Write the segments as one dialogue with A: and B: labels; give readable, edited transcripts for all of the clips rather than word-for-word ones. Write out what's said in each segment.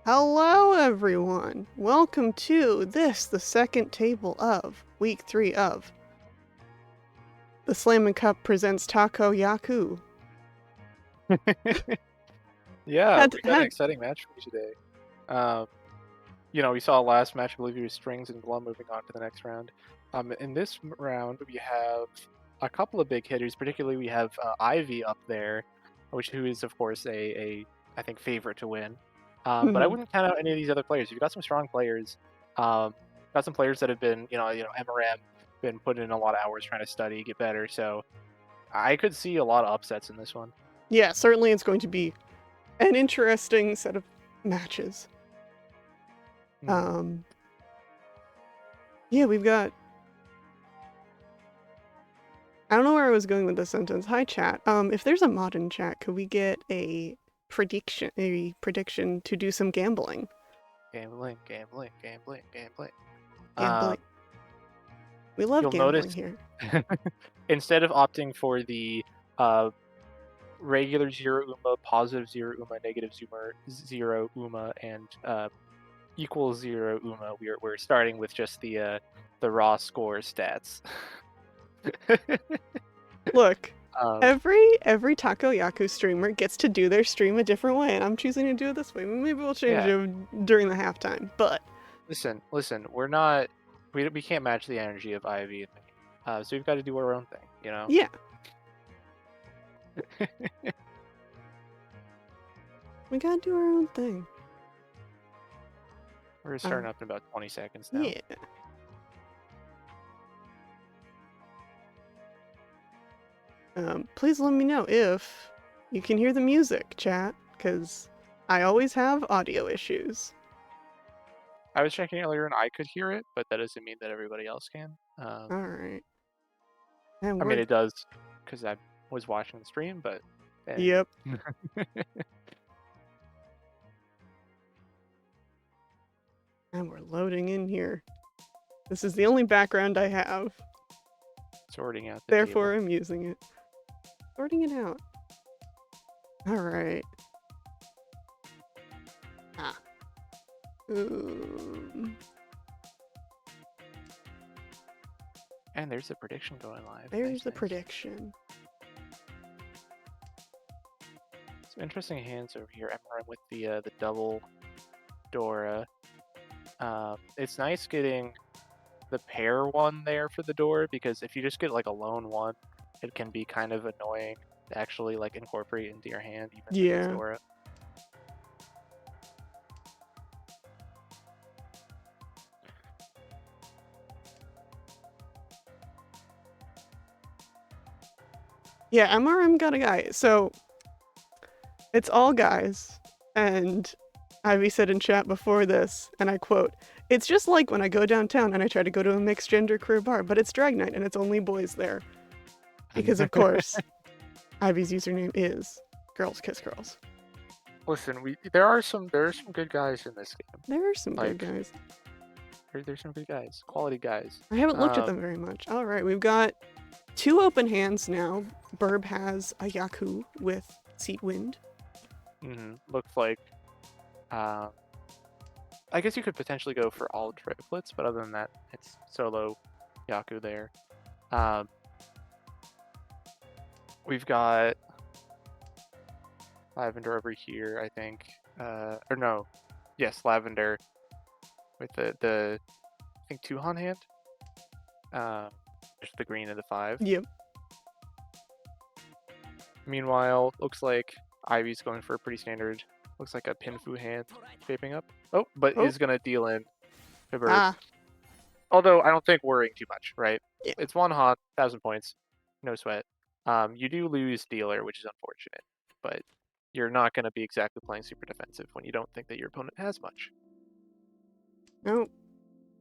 A: Hello, everyone. Welcome to the second table of week 3 of the Slam and Cup presents TakoYaku.
B: Yeah,
A: Had
B: we got an
A: had
B: exciting match for you today. Um, we saw last match, I believe it was Strings and Glum moving on to the next round. In this round, we have a couple of big hitters. Particularly, we have Ivy up there, who is of course I think favorite to win. But I
A: Mhm.
B: wouldn't count out any of these other players. You've got some strong players. Got some players that have been MRM, been putting in a lot of hours trying to study, get better. So I could see a lot of upsets in this one.
A: Yeah, certainly it's going to be an interesting set of matches.
B: Mhm.
A: Um, yeah, we've got. I don't know where I was going with this sentence. Hi, chat. If there's a mod in chat, could we get a prediction to do some gambling?
B: Gambling, gambling, gambling, gambling.
A: Gambling.
B: Um,
A: We love
B: you'll notice
A: gambling here.
B: instead of opting for the uh, regular zero UMA, positive zero UMA, negative zero UMA, and equal zero UMA, we're starting with just the raw score stats.
A: Look,
B: um,
A: every TakoYaku streamer gets to do their stream a different way, and I'm choosing to do it this way. Maybe we'll change
B: yeah,
A: it during the halftime, but
B: listen, we're not we can't match the energy of Ivy and me, so we've got to do our own thing, you know.
A: yeah, we gotta do our own thing.
B: We're
A: Uh,
B: starting up in about 20 seconds now.
A: yeah. Please let me know if you can hear the music, chat, because I always have audio issues.
B: I was checking earlier and I could hear it, but that doesn't mean that everybody else can.
A: All right, and
B: I mean,
A: we're
B: it does because I was watching the stream, but anyway.
A: yep, and we're loading in here. This is the only background I have,
B: Sorting out the
A: therefore
B: table.
A: I'm using it. Sorting it out. All right. Ah.
B: And there's a prediction going live.
A: There's
B: Nice,
A: the
B: nice.
A: prediction.
B: Some interesting hands over here. MRM with the double Dora. It's nice getting the pair one there for the door, because if you just get like a lone one, it can be kind of annoying to actually like incorporate into your hand, even if it's
A: Yeah.
B: Dora.
A: Yeah, MRM got a guy. So it's all guys. And Ivy said in chat before this, and I quote, "It's just like when I go downtown and I try to go to a mixed gender queer bar, but it's drag night and it's only boys there." Because of course, Ivy's username is Girls Kiss Girls.
B: Listen, there are some good guys in this game.
A: There are some good
B: Like
A: guys.
B: there's some good guys, quality guys.
A: I haven't looked at them very much. All right, we've got 2 open hands now. Birb has a Yaku with Seat Wind.
B: Looks like, I guess you could potentially go for all triplets, but other than that, it's solo Yaku there. We've got Lavender over here, I think. Or no, yes, Lavender with the I think 2-Han hand. Just the green and the 5.
A: Yep.
B: Meanwhile, looks like Ivy's going for a pretty standard, looks like a Pinfu hand shaping up. Oh, but is going to deal in to Birb.
A: Ah.
B: Although I don't think worrying too much, right?
A: Yeah.
B: It's 1-Han, 1,000 points, no sweat. You do lose dealer, which is unfortunate, but you're not going to be exactly playing super defensive when you don't think that your opponent has much.
A: Oh,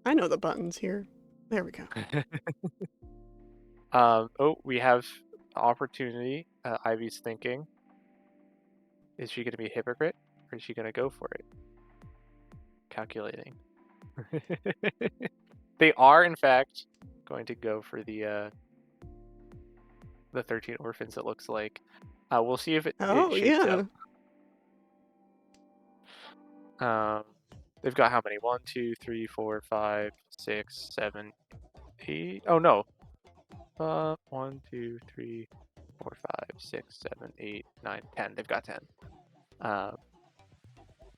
A: I know the buttons here. There we go.
B: Oh, we have opportunity. Ivy's thinking, is she going to be a hypocrite, or is she going to go for it? Calculating. They are, in fact, going to go for the 13 orphans, it looks like. We'll see if it
A: Oh,
B: shapes
A: yeah.
B: up. They've got how many? 1, 2, 3, 4, 5, 6, 7, 8. Oh no. 1, 2, 3, 4, 5, 6, 7, 8, 9, 10. They've got 10.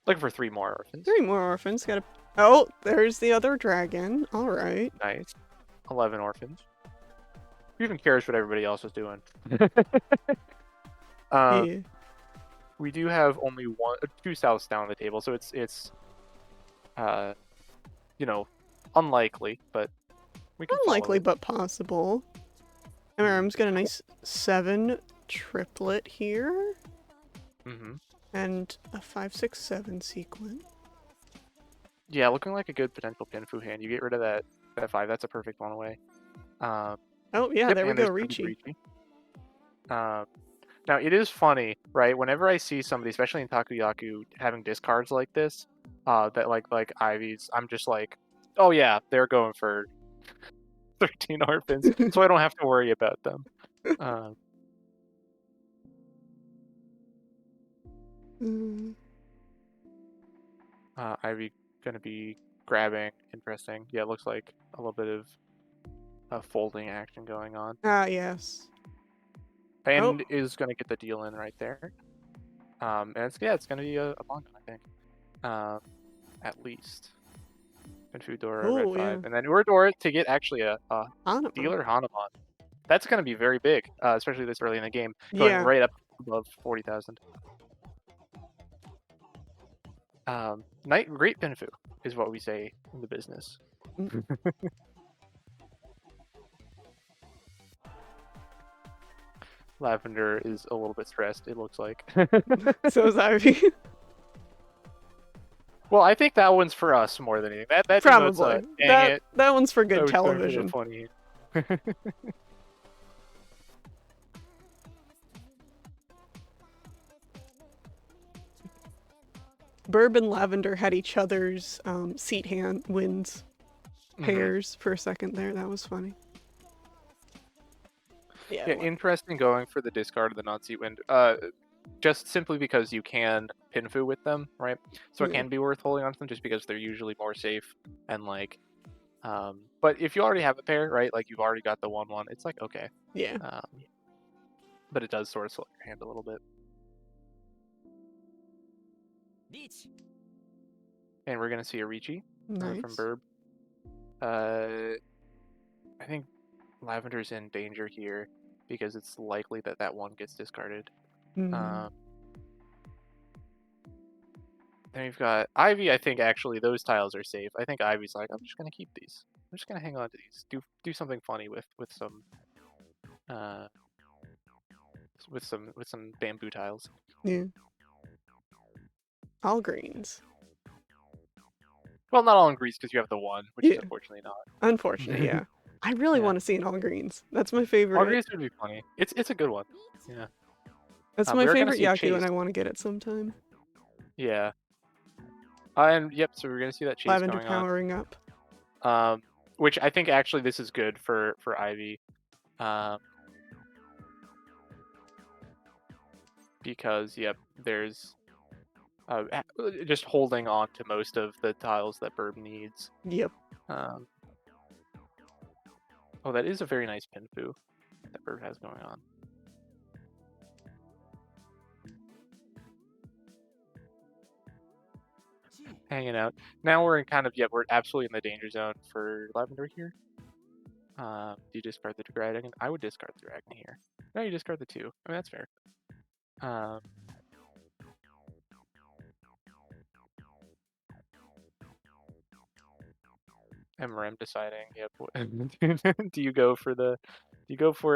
B: Looking for 3 more orphans.
A: 3 more orphans. Gotta. Oh, there's the other dragon. All right.
B: Nice. 11 orphans. Who even cares what everybody else is doing?
A: Yeah.
B: We do have only 2 souths down on the table, so it's you know, unlikely, but we can follow
A: Unlikely,
B: it.
A: but possible. MRM's got a nice 7 triplet here.
B: Mm-hmm.
A: And a 5, 6, 7 sequence.
B: Yeah, looking like a good potential Pinfu hand. You get rid of that 5. That's a perfect one away.
A: Oh, yeah,
B: Yep,
A: there we
B: and
A: go,
B: there's gonna be
A: Ricci.
B: Now, it is funny, right? Whenever I see somebody, especially in TakoYaku, having discards like this, that like Ivy's, I'm just like, oh yeah, they're going for 13 orphans, so I don't have to worry about them. Ivy gonna be grabbing. Interesting. Yeah, it looks like a little bit of a folding action going on.
A: Ah, yes.
B: And is gonna get the deal in right there. And it's gonna be a long one, I think. At least. Confudora, red 5.
A: Yeah.
B: And then Uradora to get actually a
A: Hanama.
B: dealer Hanuman. That's going to be very big, especially this early in the game, going
A: Yeah.
B: right up above 40,000. Great Pinfu is what we say in the business. Lavender is a little bit stressed, it looks like.
A: So is Ivy.
B: Well, I think that one's for us more than anything. That
A: Probably.
B: dang
A: That one's for
B: I
A: good
B: was going for the
A: television.
B: funny.
A: Birb and Lavender had each other's seat hand wins pairs for a second there. That was funny.
B: Yeah, interesting going for the discard of the non-seat wind. Just simply because you can Pinfu with them, right? So it can be worth holding on to them just because they're usually more safe and like but if you already have a pair, right? Like you've already got the 1/1, it's like okay.
A: Yeah.
B: But it does sort of slow your hand a little bit. And we're gonna see a Ricci from Birb. I think Lavender's in danger here because it's likely that that one gets discarded. Then you've got Ivy. I think actually those tiles are safe. I think Ivy's like, I'm just gonna keep these. I'm just gonna hang on to these. Do something funny with some with some bamboo tiles.
A: Yeah. All greens.
B: Well, not all in greens because you have the 1, which is unfortunately not.
A: Unfortunate, yeah. I really want to see an all greens. That's my favorite.
B: All greens would be funny. It's a good one. Yeah.
A: That's my favorite Yaku, and I want to get it sometime.
B: Yeah. And yep, so we're gonna see that chase
A: Lavender
B: going
A: powering
B: on.
A: up.
B: Which I think actually this is good for Ivy. Because yep, there's just holding on to most of the tiles that Birb needs.
A: Yep.
B: Oh, that is a very nice Pinfu that Birb has going on. Hanging out. Now we're in kind of, we're absolutely in the danger zone for Lavender here. Do you discard the dragon? I would discard the dragon here. No, you discard the 2. I mean, that's fair. MRM deciding, yep. Do you go for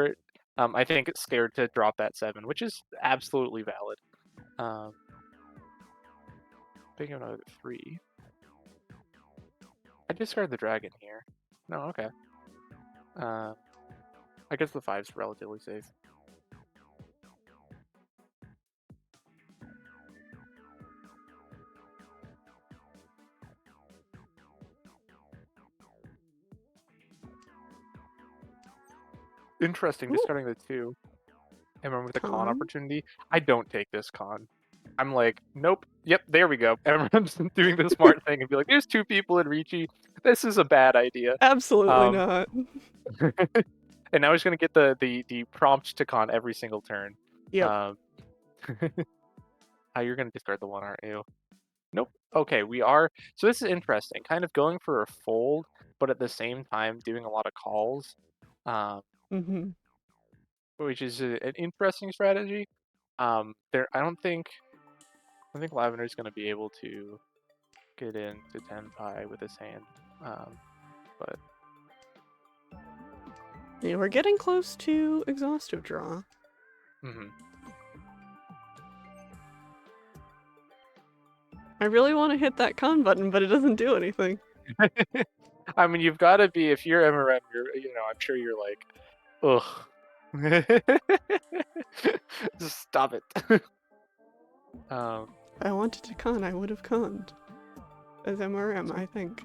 B: it? I think it's scared to drop that 7, which is absolutely valid. Picking another 3. I discard the dragon here. No, okay. I guess the 5's relatively safe. Interesting, discarding the 2. And remember with the con opportunity, I don't take this con. I'm like, nope, yep, there we go. MRM's doing the smart thing and be like, there's 2 people in Ricci. This is a bad idea.
A: Absolutely
B: Um,
A: not.
B: and now he's gonna get the prompt to con every single turn.
A: Yep.
B: Um, you're gonna discard the 1, aren't you? Nope. Okay, we are. So this is interesting. Kind of going for a fold, but at the same time doing a lot of calls, um,
A: Mm-hmm.
B: which is an interesting strategy. I don't think Lavender's going to be able to get into 10 pie with his hand, but
A: Yeah, we're getting close to exhaustive draw.
B: mhm.
A: I really want to hit that con button, but it doesn't do anything.
B: I mean, you've got to be, if you're MRM, I'm sure you're like, ugh. Just stop it. um,
A: If I wanted to con, I would have conned. As MRM, I think.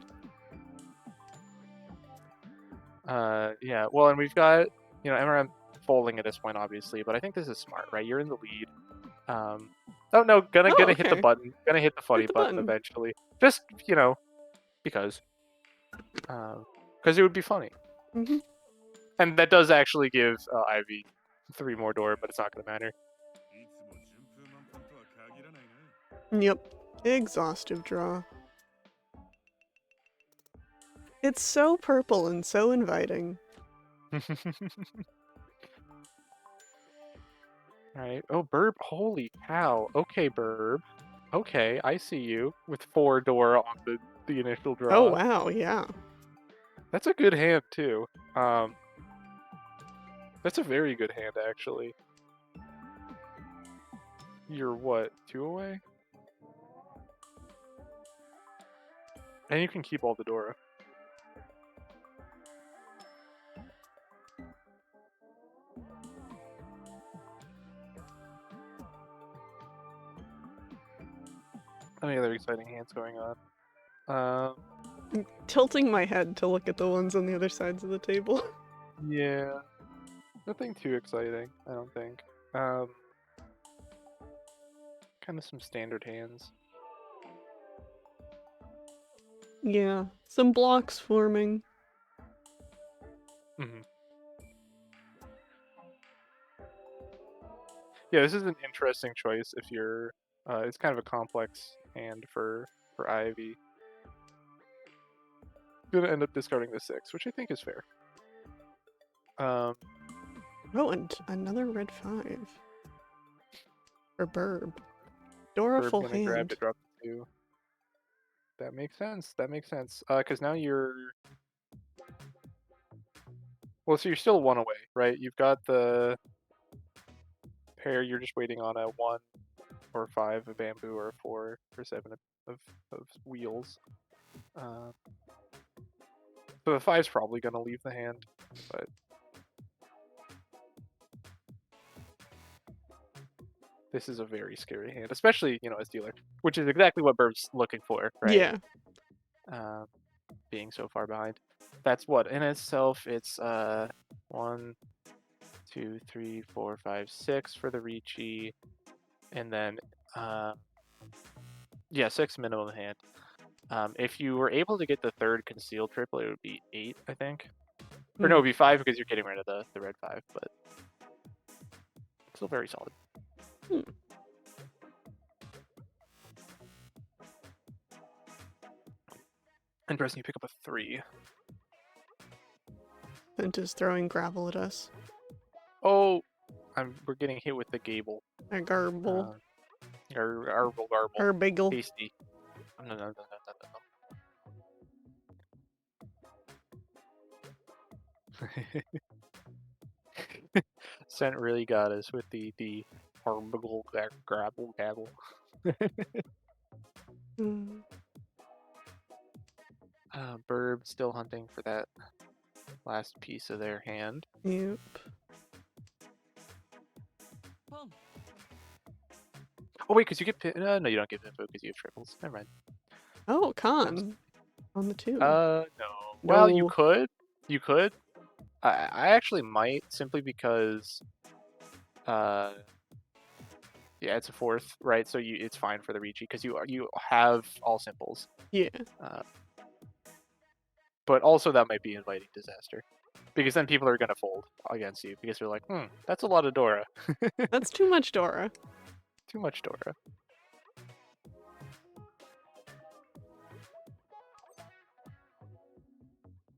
B: yeah, well, and we've got, MRM folding at this point, obviously, but I think this is smart, right? You're in the lead. Oh no, gonna
A: Oh,
B: hit the
A: okay.
B: button. Gonna hit the funny
A: Hit the
B: button
A: button.
B: eventually. Just, because. Because it would be funny.
A: Mm-hmm.
B: And that does actually give Ivy 3 more door, but it's not gonna matter.
A: Yep. Exhaustive draw. It's so purple and so inviting.
B: Alright. Oh, Birb. Holy cow. Okay, Birb. Okay, I see you. With 4 door on the initial
A: Oh,
B: draw.
A: wow, yeah.
B: That's a good hand, too. That's a very good hand, actually. You're what, 2 away? And you can keep all the Dora. Any other exciting hands going on?
A: I'm tilting my head to look at the ones on the other sides of the table.
B: Yeah. Nothing too exciting, I don't think. Kind of some standard hands.
A: Yeah. Some blocks forming.
B: Mm-hmm. Yeah, this is an interesting choice if you're. It's kind of a complex hand for Ivy. Gonna end up discarding the 6, which I think is fair.
A: Oh, and another red 5. For Birb. Dora
B: Birb
A: full
B: gonna grab
A: hand.
B: it, drop the 2. That makes sense. That makes sense. Because now you're. Well, so you're still 1 away, right? You've got the pair. You're just waiting on a 1 or 5 of bamboo or a 4 or 7 of wheels. So the 5's probably gonna leave the hand, but this is a very scary hand, especially as dealer, which is exactly what Burb's looking for, right?
A: Yeah.
B: Being so far behind. That's what in itself. It's 1, 2, 3, 4, 5, 6 for the Ricci, and then yeah, 6 minimum hand. If you were able to get the 3rd concealed triple, it would be 8, I think. Or no, it would be 5 because you're getting rid of the red 5, but still very solid. Interesting, you pick up a 3.
A: And just throwing gravel at us.
B: Oh, we're getting hit with the gable.
A: A garble.
B: Garble.
A: Or bagel.
B: Tasty. No. Scent really got us with the harmable grabble gabble. Birb still hunting for that last piece of their hand.
A: Yep.
B: Oh wait, because you get no, you don't get info because you have triples. Never mind.
A: Oh, con. On the 2.
B: No.
A: No.
B: Well, you could. You could. I actually might, simply because Yeah, it's a 4th, right? So it's fine for the Ricci because you have all simples.
A: Yeah.
B: But also that might be inviting disaster, because then people are gonna fold against you because they're like, that's a lot of Dora.
A: That's too much Dora.
B: Too much Dora.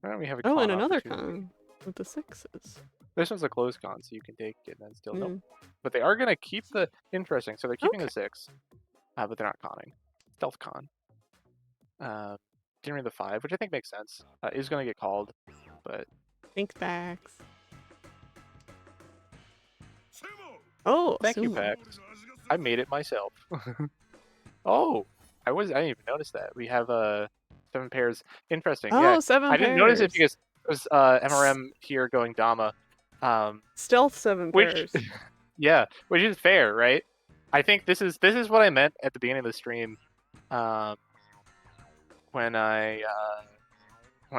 B: Why don't we have a
A: Oh,
B: con
A: and another
B: opportunity?
A: con with the 6s.
B: This one's a closed con, so you can take it and then still no.
A: Mm.
B: But they are gonna keep the interesting. So they're keeping
A: Okay.
B: the 6, but they're not conning. Stealth con. Didn't read the 5, which I think makes sense. Is gonna get called, but
A: Thanks, Pax. Oh,
B: thank you,
A: sumo.
B: Pax. I made it myself. Oh, I didn't even notice that. We have 7 pairs. Interesting. Yeah,
A: Oh, 7
B: I didn't notice it
A: pairs.
B: because it was MRM here going Dama.
A: Stealth 7
B: Which
A: pairs.
B: yeah, which is fair, right? I think this is what I meant at the beginning of the stream, when I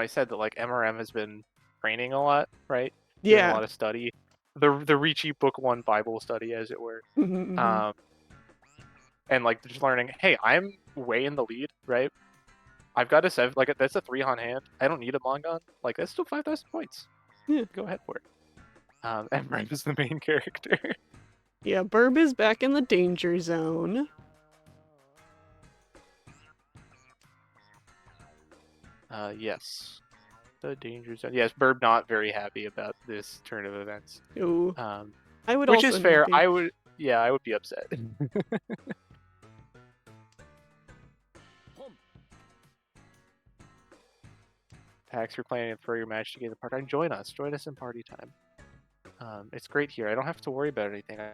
B: said that like MRM has been training a lot, right? Doing a
A: Yeah.
B: lot of study, the Ricci Book 1 Bible study, as it were,
A: Mhm.
B: and like just learning, hey, I'm way in the lead, right? I've got a 7, like that's a 3 on hand. I don't need a Mongon. Like that's still 5,000 points.
A: Yeah.
B: Go ahead for it. MRM is the main character.
A: Yeah, Birb is back in the danger zone.
B: Yes. The danger zone. Yes, Birb not very happy about this turn of events.
A: Ooh. I would
B: Which
A: also
B: is fair.
A: not be.
B: I would be upset. Pax, you're planning to throw your match to gain the part time. Join us. Join us in party time. It's great here. I don't have to worry about anything. I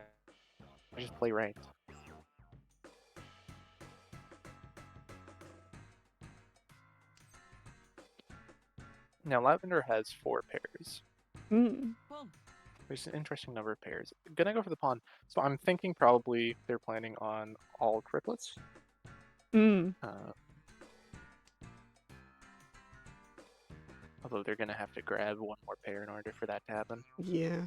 B: just play ranked. Now, Lavender has 4 pairs. There's an interesting number of pairs. Gonna go for the pawn. So I'm thinking probably they're planning on all triplets. Although they're gonna have to grab one more pair in order for that to happen.
A: Yeah.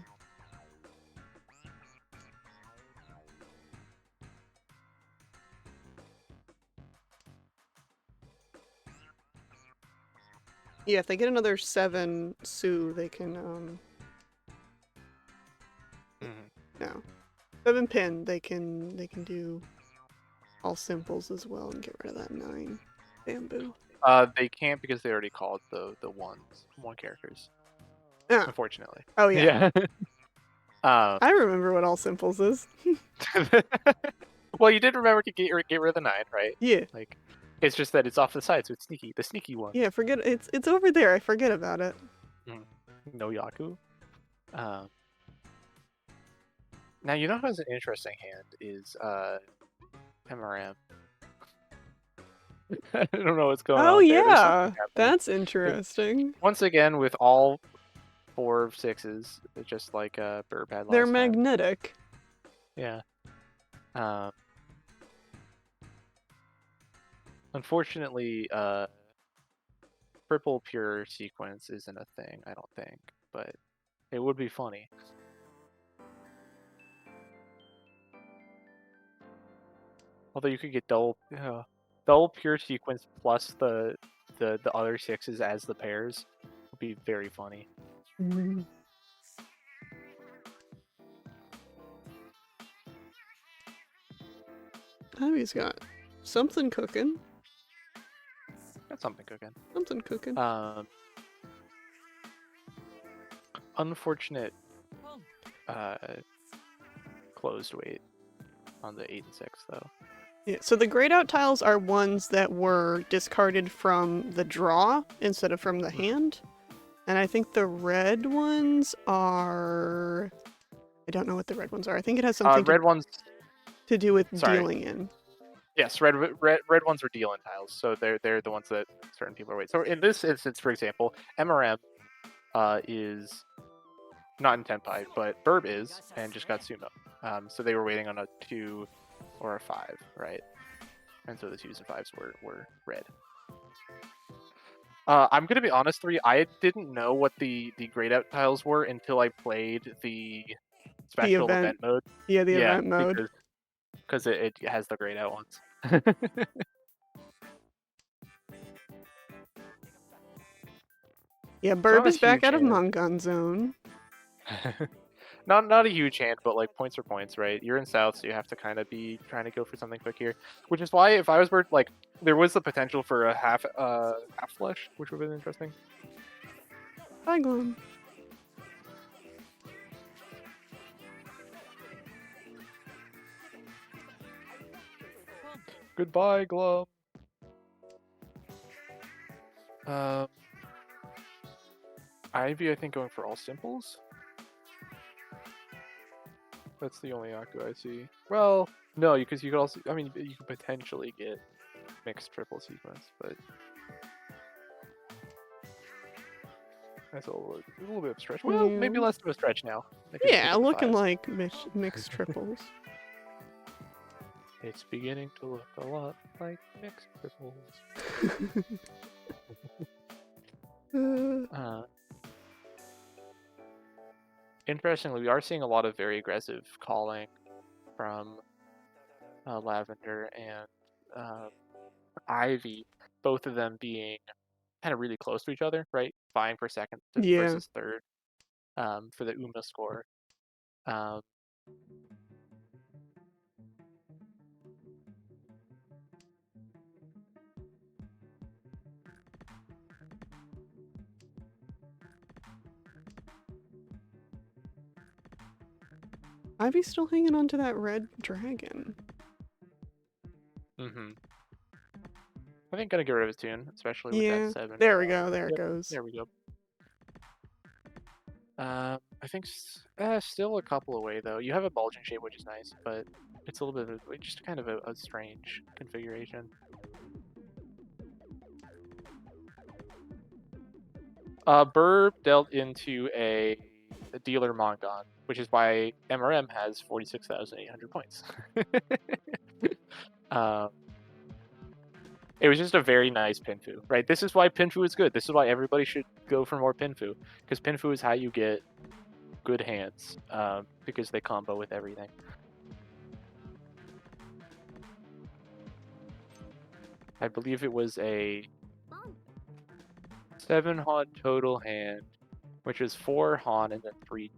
A: Yeah, if they get another 7 Sue, they can, no. 7 pin, they can do all simples as well and get rid of that 9 bamboo.
B: They can't because they already called the 1 characters.
A: Ah.
B: Unfortunately.
A: Oh, yeah.
B: I
A: remember what all simples is.
B: Well, you did remember to get rid of the 9, right?
A: Yeah.
B: Like, it's just that it's off the side, so it's sneaky. The sneaky one.
A: Yeah, forget it's over there. I forget about it.
B: No Yaku. Now you know who has an interesting hand is MRM. I don't know what's going on there. There's something happening.
A: That's interesting.
B: Once again, with all 4 6s, just like Birb had last
A: They're
B: time.
A: magnetic.
B: Yeah. Unfortunately, triple pure sequence isn't a thing, I don't think, but it would be funny. Although you could get double pure sequence plus the other 6s as the pairs would be very funny.
A: Abby's got something cooking.
B: Got something cooking.
A: Something cooking.
B: Unfortunate closed weight on the 8 and 6 though.
A: Yeah, so the grayed out tiles are ones that were discarded from the draw instead of from the hand. And I think the red ones are... I don't know what the red ones are. I think it has something to do with dealing in.
B: Yes, red ones are deal in tiles, so they're the ones that certain people are waiting. So in this instance, for example, MRM is not in Tenpai, but Birb is, and just got Sumo. So they were waiting on a 2 or a 5, right? And so the 2s and 5s were red. I'm gonna be honest, 3. I didn't know what the grayed out tiles were until I played the special event mode.
A: Yeah, the event mode.
B: because it has the grayed out ones.
A: Yeah,
B: It's
A: Birb
B: not a
A: is back
B: huge
A: out of
B: hand.
A: Mongon Zone.
B: Not a huge hand, but like points are points, right? You're in South, so you have to kind of be trying to go for something quick here. Which is why if I was like, there was the potential for a half flush, which would have been interesting.
A: Bye, Glum.
B: Goodbye, Glum. Ivy, I think, going for all simples. That's the only Yaku I see. Well, no, because you could also, I mean, you could potentially get mixed triple sequence, but that's a little bit of a stretch. Well, maybe
A: Yeah.
B: less of a stretch now.
A: Yeah, looking like mixed triples.
B: It's beginning to look a lot like mixed triples. Interestingly, we are seeing a lot of very aggressive calling from Lavender and Ivy, both of them being kind of really close to each other, right? Vying for second
A: Yeah.
B: versus third for the UMA score. Um,
A: Ivy's still hanging on to that red dragon.
B: I think gonna get rid of his tune, especially with that
A: Yeah.
B: 7.
A: There we go. There it
B: Yep,
A: goes.
B: there we go. I think still a couple away though. You have a bulging shape, which is nice, but it's a little bit of just kind of a strange configuration. Birb dealt into a dealer Mongon, which is why MRM has 46,800 points. It was just a very nice Pinfu, right? This is why Pinfu is good. This is why everybody should go for more Pinfu, because Pinfu is how you get good hands, because they combo with everything. I believe it was a 7 Han total hand, which is 4 Han and then 3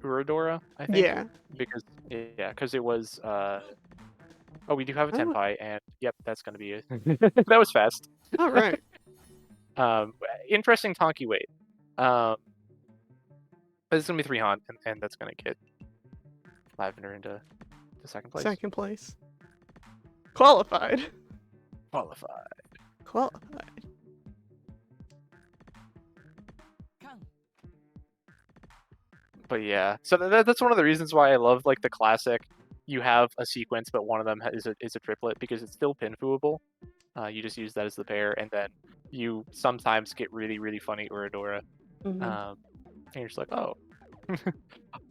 B: Uradora, I think.
A: Yeah.
B: Because it was oh, we do have a
A: Oh.
B: Tenpai, and yep, that's gonna be it. That was fast.
A: All right.
B: Interesting Tonki weight. This is gonna be 3 Han, and that's gonna get Lavender into second place.
A: Second place. Qualified.
B: Qualified. But yeah, so that's one of the reasons why I love like the classic. You have a sequence, but one of them is a triplet because it's still pinfooable. You just use that as the pair, and then you sometimes get really funny Uradora. And you're just like, oh,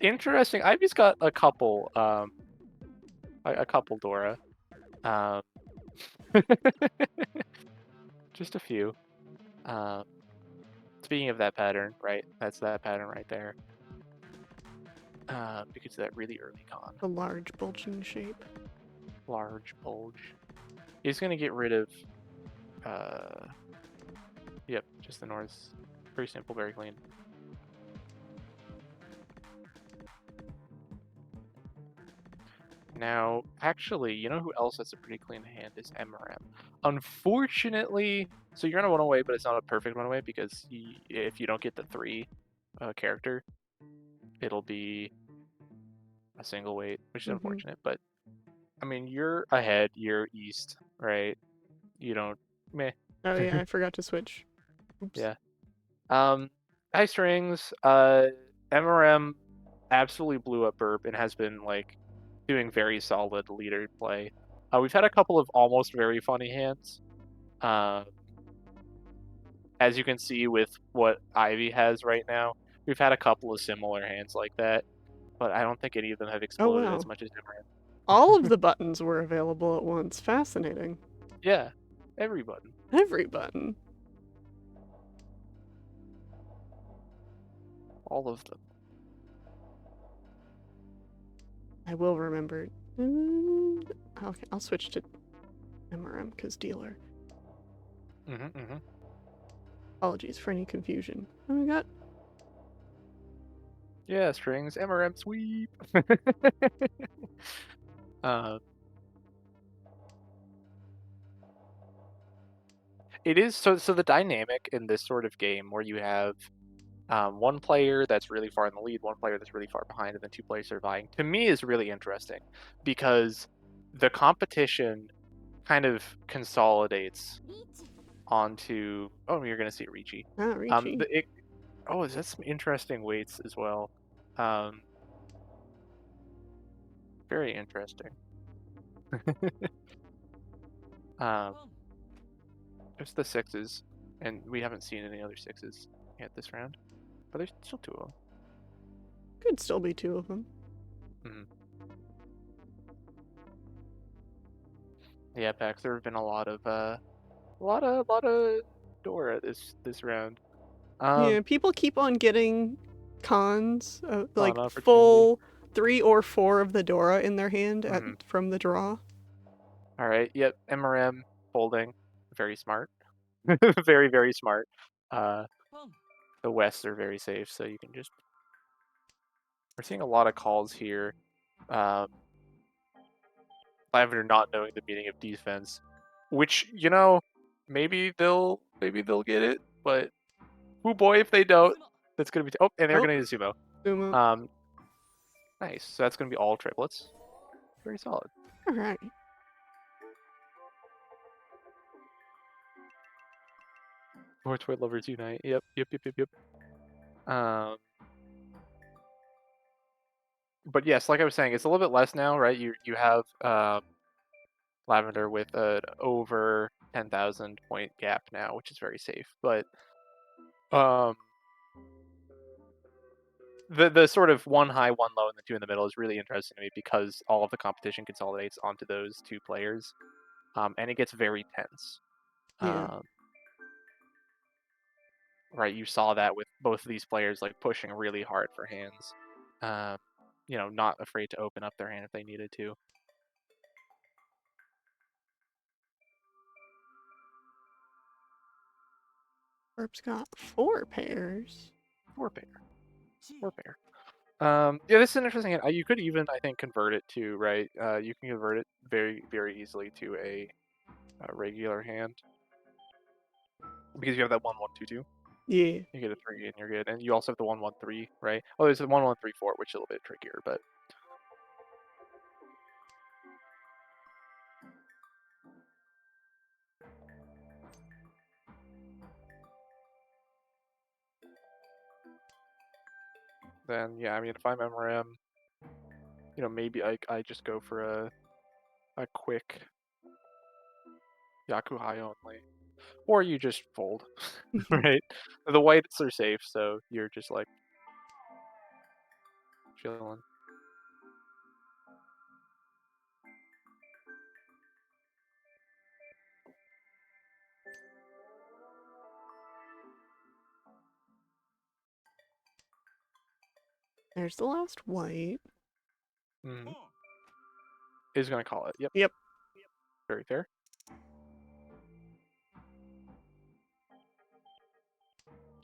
B: interesting. Ivy's got a couple Dora. Just a few. Speaking of that pattern, right? That's that pattern right there. Because of that really early con.
A: A large bulging shape.
B: Large bulge. He's gonna get rid of yep, just the Norse. Very simple, very clean. Now, actually, you know who else has a pretty clean hand is MRM. Unfortunately, so you're gonna one away, but it's not a perfect one away because if you don't get the 3 character, it'll be a single weight, which is unfortunate. But I mean, you're ahead, you're east, right? You don't meh.
A: Oh yeah, I forgot to switch. Oops.
B: Yeah. Ice Rings, MRM absolutely blew up Burp and has been like doing very solid leader play. We've had a couple of almost very funny hands. As you can see with what Ivy has right now, we've had a couple of similar hands like that, but I don't think any of them have exploded as much as MRM.
A: All of the buttons were available at once. Fascinating.
B: Yeah, every button.
A: Every button.
B: All of them.
A: I will remember Okay, I'll switch to MRM because dealer. Apologies for any confusion. Oh my god.
B: Yeah, strings, MRM sweep. It is so the dynamic in this sort of game where you have one player that's really far in the lead, one player that's really far behind, and then two players surviving, to me is really interesting because the competition kind of consolidates onto. Oh, you're gonna see Ricci.
A: Ah, Ricci.
B: That's some interesting weights as well. Very interesting. There's the sixes, and we haven't seen any other sixes yet this round, but there's still two of them.
A: Could still be two of them.
B: Yeah, Pax. There have been a lot of Dora this round.
A: Yeah, people keep on getting cons, like
B: Fun opportunity.
A: full 3 or 4 of the Dora in their hand from the draw.
B: All right. Yep. MRM folding. Very smart. Very, very smart. The Wests are very safe, so you can just. We're seeing a lot of calls here. Lavender not knowing the meaning of defense, which maybe they'll get it, but oh boy if they don't, that's gonna be and they're gonna need a sumo.
A: Sumo.
B: Nice. So that's gonna be all triplets. Very solid.
A: All right.
B: Toy lovers unite. Yep. But yes, like I was saying, it's a little bit less now, right? You have Lavender with an over 10,000 point gap now, which is very safe. But the sort of one high, one low, and the two in the middle is really interesting to me because all of the competition consolidates onto those two players, and it gets very tense.
A: Yeah.
B: Right, you saw that with both of these players like pushing really hard for hands, not afraid to open up their hand if they needed to.
A: Birb's got 4 pairs.
B: 4 pair. 4 pair. Yeah, this is an interesting hand. You could even, I think, convert it to, right? You can convert it very, very easily to a regular hand because you have that 1-1-2-2.
A: Yeah.
B: You get a 3 and you're good, and you also have the 1-1-3, right? Oh, there's the 1-1-3-4, which is a little bit trickier, but. Then yeah, I mean, if I'm MRM, maybe I just go for a quick Yaku high only, or you just fold, right? The whites are safe, so you're just like chilling.
A: There's the last white.
B: Is gonna call it. Yep.
A: Yep.
B: Very fair.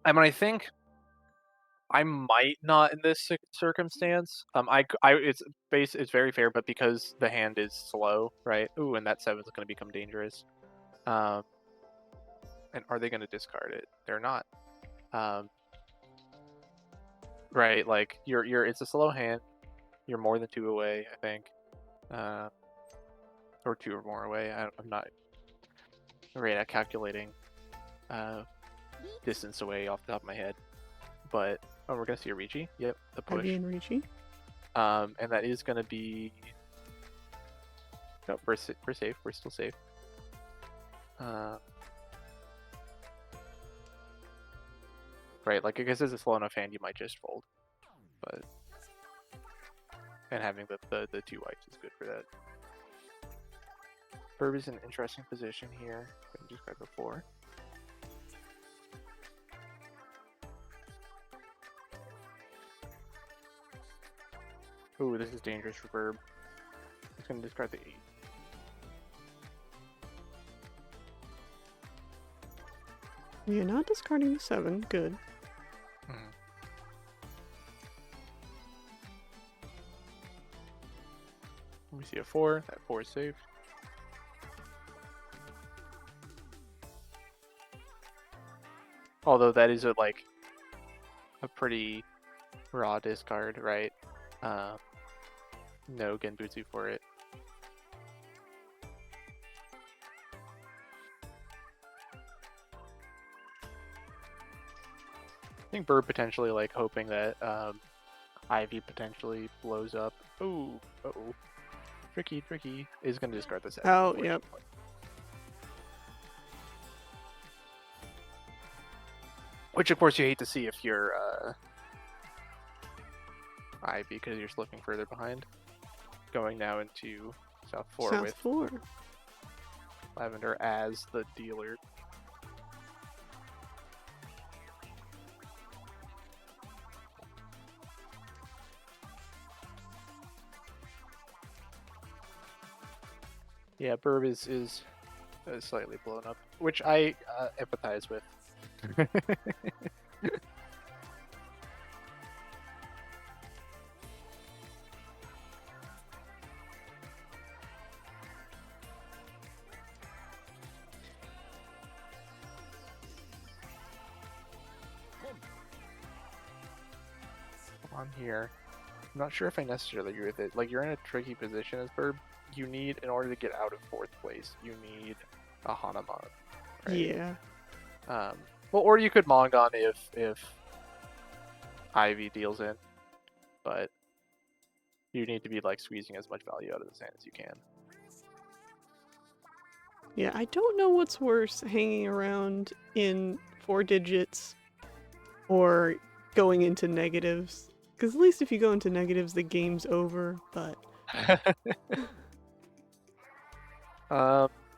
B: I mean, I think I might not in this circumstance. It's very fair, but because the hand is slow, right? Ooh, and that 7 is going to become dangerous. And are they going to discard it? They're not. Right, like it's a slow hand. You're more than 2 away, I think, or 2 or more away. I'm not great at calculating distance away off the top of my head, but we're gonna see a Ricci. Yep, the push.
A: Heavy and Ricci.
B: And that is gonna be. No, we're safe. We're still safe. Right, like I guess it's a slow enough hand, you might just fold, but and having the 2 whites is good for that. Birb is in an interesting position here. I described before. Ooh, this is dangerous for Birb. It's going to discard the 8.
A: You're not discarding the 7. Good.
B: We see a 4. That 4 is safe. Although that is a pretty raw discard, right? No Genbutsu for it. I think Birb potentially hoping that Ivy potentially blows up. Ooh, uh-oh. Tricky. Is going to discard the 7.
A: Oh, yep.
B: Which, of course, you hate to see if you're Ivy, because you're slipping further behind. Going now into South 4 with
A: 4.
B: Lavender as the dealer. Yeah, Birb is slightly blown up, which I empathize with. On here, I'm not sure if I necessarily agree with it. You're in a tricky position as Birb. You need, in order to get out of 4th place, you need a Hanamon. Right?
A: Yeah.
B: Well, or you could Mongon if Ivy deals in, but you need to be squeezing as much value out of the sand as you can.
A: Yeah, I don't know what's worse, hanging around in 4 digits or going into negatives. Because at least if you go into negatives, the game's over, but...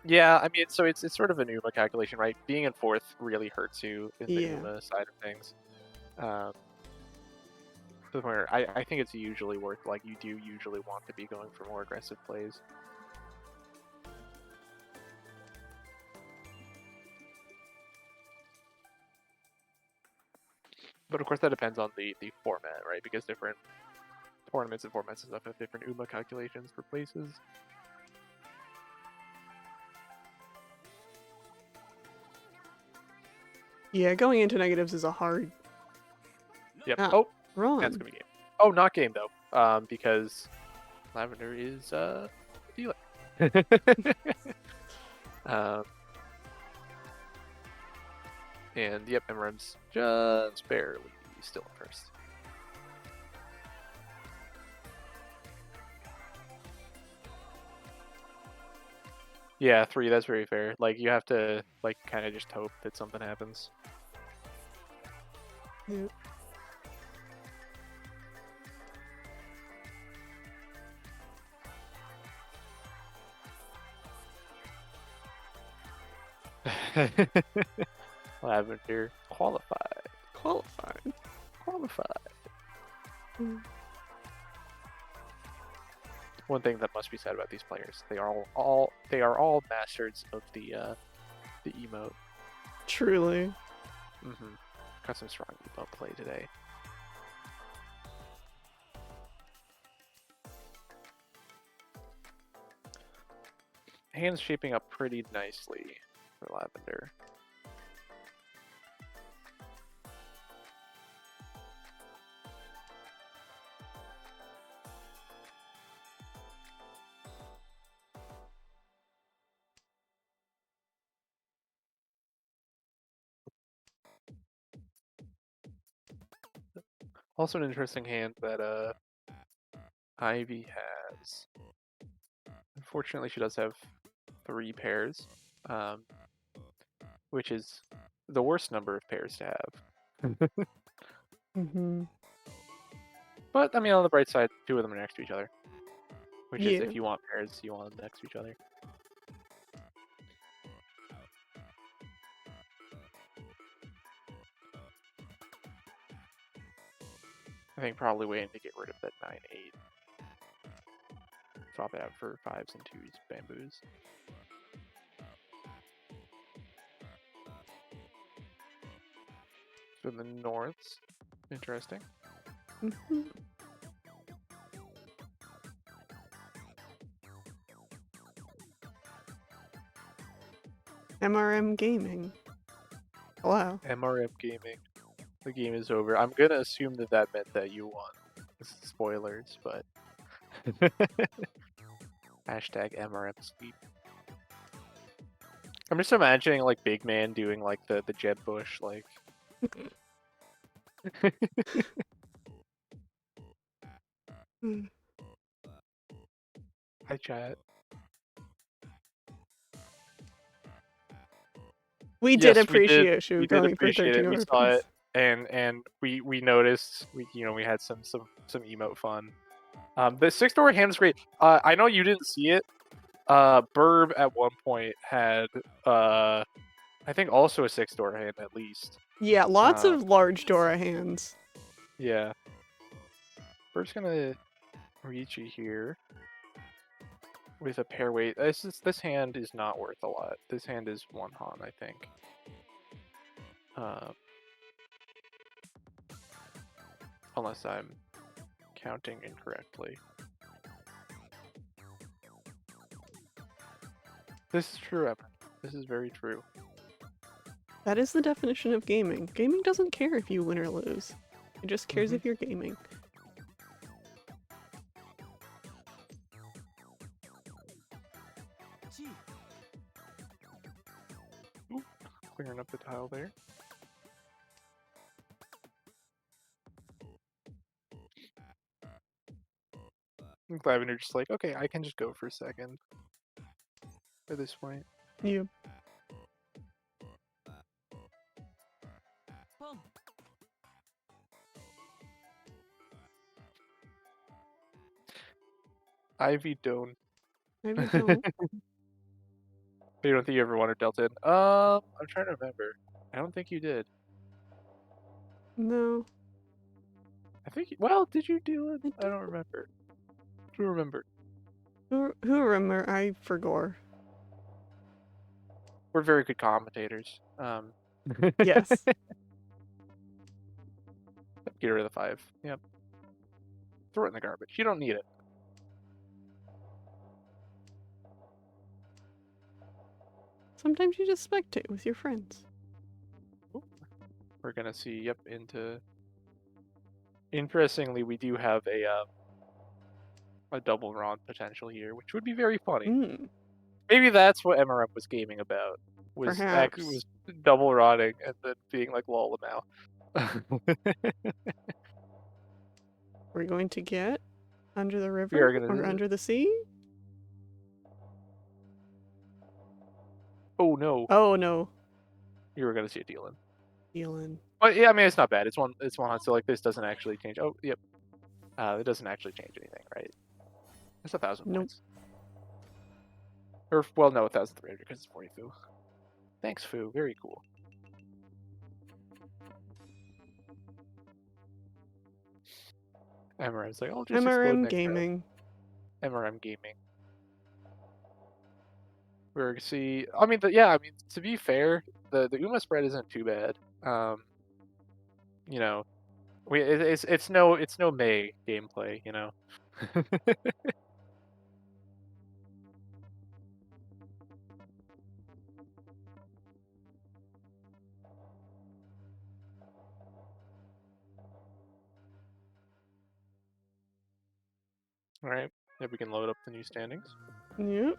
B: Yeah, I mean, so it's sort of an UMA calculation, right? Being in 4th really hurts you in the
A: Yeah.
B: UMA side of things. To the point where I think it's usually worth, you do usually want to be going for more aggressive plays. But of course that depends on the format, right? Because different tournaments and formats and stuff have different UMA calculations for places.
A: Yeah, going into negatives is a hard...
B: Yep.
A: Ah,
B: oh,
A: wrong.
B: that's gonna be game. Oh, not game though. Because Lavender is dealer. And yep, MRM's just barely still in 1st. Yeah, 3, that's very fair. You have to, kind of just hope that something happens.
A: Yep.
B: Lavender qualified.
A: Mm.
B: One thing that must be said about these players, they are all masters of the emote.
A: Truly.
B: Got some strong emote play today. Hand's shaping up pretty nicely for Lavender. Also an interesting hand that Ivy has. Unfortunately, she does have 3 pairs, which is the worst number of pairs to have. But I mean, on the bright side, 2 of them are next to each other. Which is, if you want pairs, you want them next to each other. I think probably waiting to get rid of that 9-8. swap it out for 5s and 2s bamboos. So the norths, interesting.
A: Mhm. MRM Gaming. Wow.
B: MRM Gaming. The game is over. I'm gonna assume that that meant that you won. This is spoilers, but hashtag MRM sweep. I'm just imagining like Big Man doing like the Jeb Bush like.
A: Mm.
B: Hi chat.
A: We did
B: Yes, we did.
A: appreciate you
B: We did
A: going for
B: appreciate
A: 13
B: it. We saw
A: orphans.
B: it, and we noticed. We had some emote fun. The 6-door hand is great. I know you didn't see it. Birb at one point had I think also a 6-door hand at least.
A: Yeah, lots of large Dora hands.
B: Yeah. Birb's gonna reach you here with a pair weight. This hand is not worth a lot. This hand is 1 Han, I think. Unless I'm counting incorrectly. This is true, Evan. This is very true.
A: That is the definition of gaming. Gaming doesn't care if you win or lose. It just cares if you're gaming.
B: Ooh, clearing up the tile there. Lavender just like, okay, I can just go for a second. At this point.
A: You.
B: Ivy don't.
A: Maybe don't.
B: You don't think you ever wanted Delta in? I'm trying to remember. I don't think you did.
A: No.
B: I think. Well, did you do it?
A: I
B: I don't remember. I don't remember.
A: Who remember? I forgot.
B: We're very good commentators.
A: Yes.
B: Get rid of the 5. Yep. Throw it in the garbage. You don't need it.
A: Sometimes you just spectate with your friends.
B: Ooh. We're gonna see. Yep. Into. Interestingly, we do have a double Ron potential here, which would be very funny.
A: Mm,
B: Maybe that's what MRM was gaming about. Was
A: perhaps.
B: double rotting and then being like lol now.
A: We're going to get under the
B: We
A: river
B: are gonna.
A: or under the sea?
B: Oh no,
A: Oh no.
B: you were gonna see a deal in.
A: Dealing.
B: But yeah, I mean it's not bad. It's one hunt, so like this doesn't actually change. Oh yep, it doesn't actually change anything, right? It's 1,000
A: Nope.
B: points. Or well, no, 1,300 because it's 40 foo. Thanks, foo. Very cool. MRM's like, I'll just explode
A: MRM
B: next
A: gaming.
B: round. MRM gaming. We're gonna see. I mean, yeah. I mean, to be fair, the Uma spread isn't too bad. You know, it's no May gameplay. You know. All right. If we can load up the new standings.
A: Yep.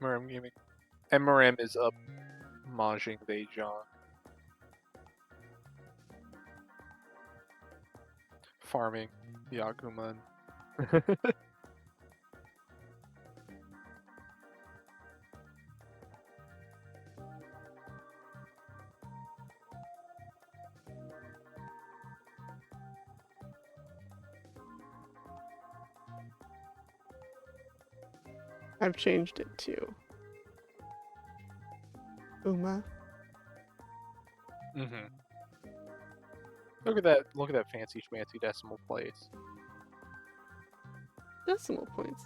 B: MRM gaming. MRM is up. Mahjong Dejan. Farming Yakuman.
A: I've changed it too. Uma.
B: Mm-hmm. Look at that fancy schmancy decimal place.
A: Decimal points.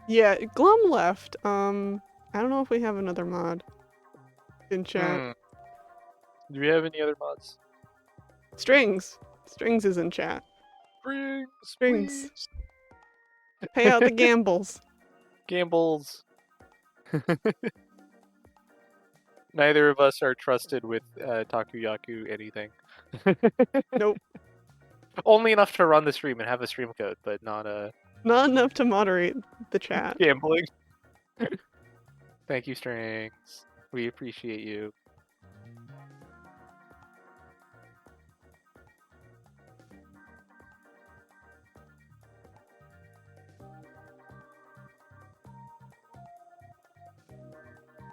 A: Yeah, Glum left. I don't know if we have another mod in chat.
B: Do we have any other mods?
A: Strings. Strings is in chat.
B: Strings,
A: Strings.
B: please.
A: Pay out the gambles.
B: Gambles. Neither of us are trusted with TakoYaku anything.
A: Nope.
B: Only enough to run the stream and have the stream code, but not
A: Not enough to moderate the chat.
B: gambling. Thank you, Strings. We appreciate you.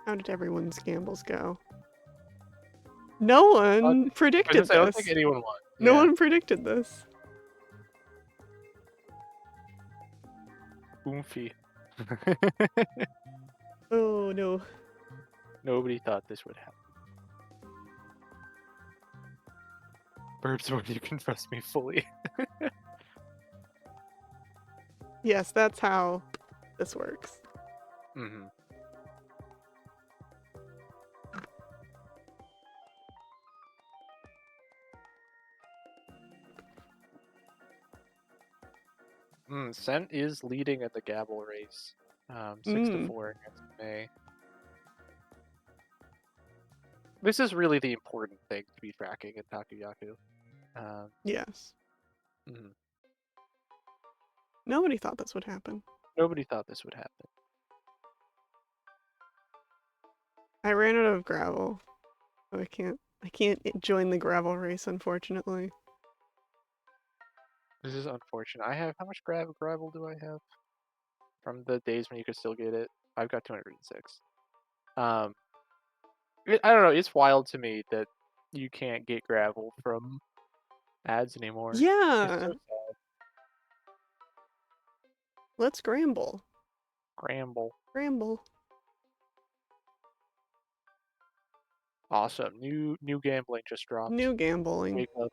A: How did everyone's gambles go? No one predicted
B: I don't
A: this.
B: think anyone won.
A: No
B: Yeah.
A: one predicted this.
B: Oomphy.
A: Oh no.
B: Nobody thought this would happen. Birb's when you can trust me fully.
A: Yes, that's how this works.
B: Mm-hmm. Scent is leading at the Gabble race. 6-4 against May. This is really the important thing to be tracking in TakoYaku.
A: Yes.
B: Mm-hmm.
A: Nobody thought this would happen.
B: Nobody thought this would happen.
A: I ran out of gravel. So I can't join the gravel race, unfortunately.
B: This is unfortunate. How much gravel do I have? From the days when you could still get it? I've got 206. I don't know, it's wild to me that you can't get gravel from ads anymore.
A: Yeah.
B: It's so sad.
A: Let's scramble.
B: Scramble.
A: Scramble.
B: Awesome. New gambling just dropped.
A: New gambling.
B: Wake up.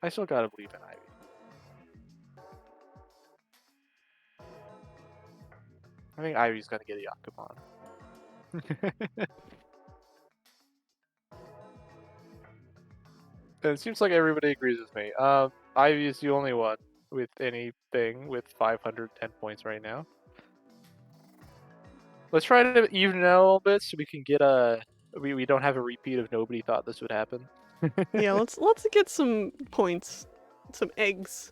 B: I still gotta believe in Ivy. I think Ivy's gonna get a Yakumon. And it seems like everybody agrees with me. Ivy is the only one with anything with 510 points right now. Let's try to even it out a little bit so we can get we don't have a repeat of nobody thought this would happen.
A: Yeah, let's get some points, some eggs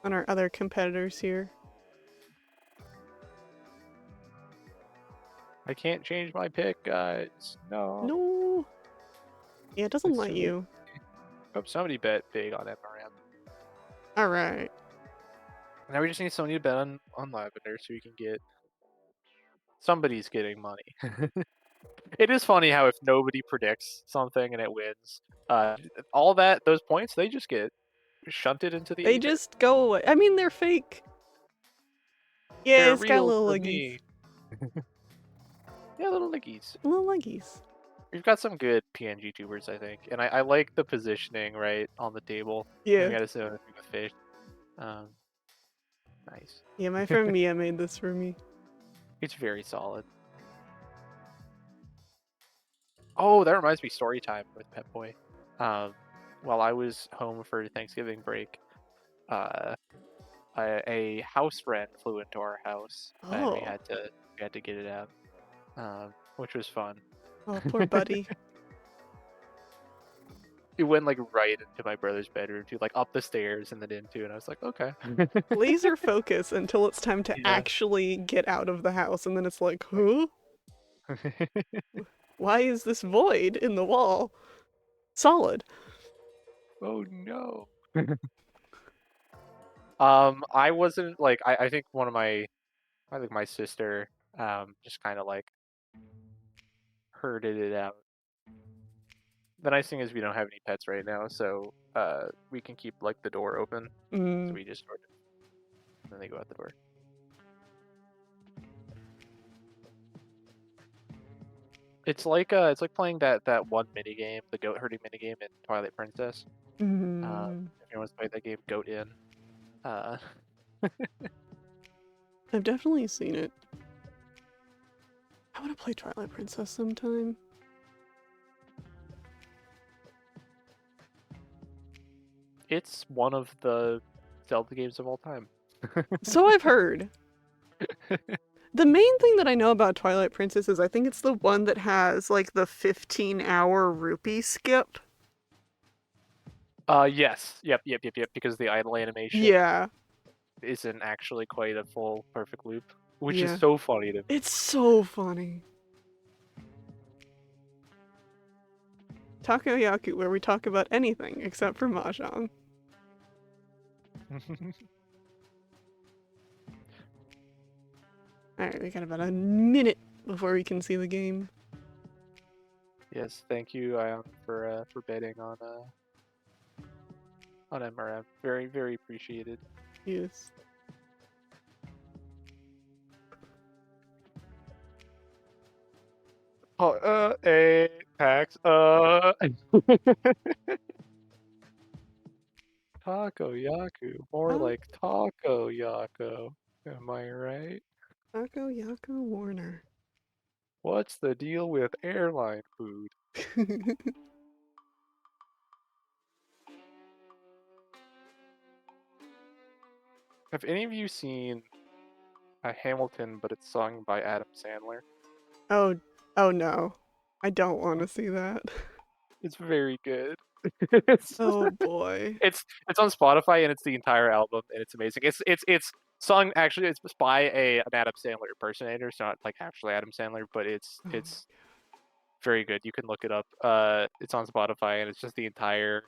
A: on our other competitors here.
B: I can't change my pick, guys. No.
A: No. Yeah, it doesn't
B: It's
A: let
B: too
A: you.
B: Oh, somebody bet big on MRM.
A: All right.
B: Now we just need somebody to bet on Lavender so we can get somebody's getting money. It is funny how if nobody predicts something and it wins, all those points they just get shunted into the
A: They
B: ether.
A: just go away. I mean, they're fake. Yeah,
B: They're
A: it's got
B: real
A: little
B: for
A: leggies.
B: me. Yeah, little leggies.
A: Little leggies.
B: We've got some good PNG tubers, I think, and I like the positioning right on the table.
A: Yeah.
B: We got to sit with fish. Nice.
A: Yeah, my friend Mia made this for me.
B: It's very solid. Oh, that reminds me, story time with Pet Boy. While I was home for Thanksgiving break, a house friend flew into our house, and we
A: Oh.
B: had to get it out, which was fun.
A: Oh, poor buddy.
B: It went like right into my brother's bedroom too, like up the stairs and then into, and I was like, okay.
A: Laser focus until it's time to
B: Yeah.
A: actually get out of the house, and then it's like, huh? Why is this void in the wall solid?
B: Oh no. I wasn't like I think my sister just kind of like herded it out. The nice thing is we don't have any pets right now, so we can keep like the door open. So we just sort of, and then they go out the door. It's like playing that one mini game, the goat herding mini game in Twilight Princess. If anyone's played that game, Goat In.
A: I've definitely seen it. I want to play Twilight Princess sometime.
B: It's one of the Zelda games of all time.
A: So I've heard. The main thing that I know about Twilight Princess is I think it's the one that has like the 15-hour rupee skip.
B: Yes. Yep. Because the idle animation
A: Yeah.
B: isn't actually quite a full perfect loop, which is
A: Yeah.
B: so funny to me.
A: It's so funny. TakoYaku, where we talk about anything except for mahjong. Alright, we got about a minute before we can see the game.
B: Yes, thank you, Ion, for betting on MRM. Very, very appreciated.
A: Yes.
B: Oh, Pax, TakoYaku, more like TakoYaku. Am I right?
A: TakoYaku Warner.
B: What's the deal with airline food? Have any of you seen a Hamilton, but it's sung by Adam Sandler?
A: Oh no. I don't want to see that.
B: It's very good.
A: Oh boy.
B: It's on Spotify and it's the entire album and it's amazing. It's sung actually it's by an Adam Sandler impersonator. It's not like actually Adam Sandler, but it's very good. You can look it up. It's on Spotify and it's just the entire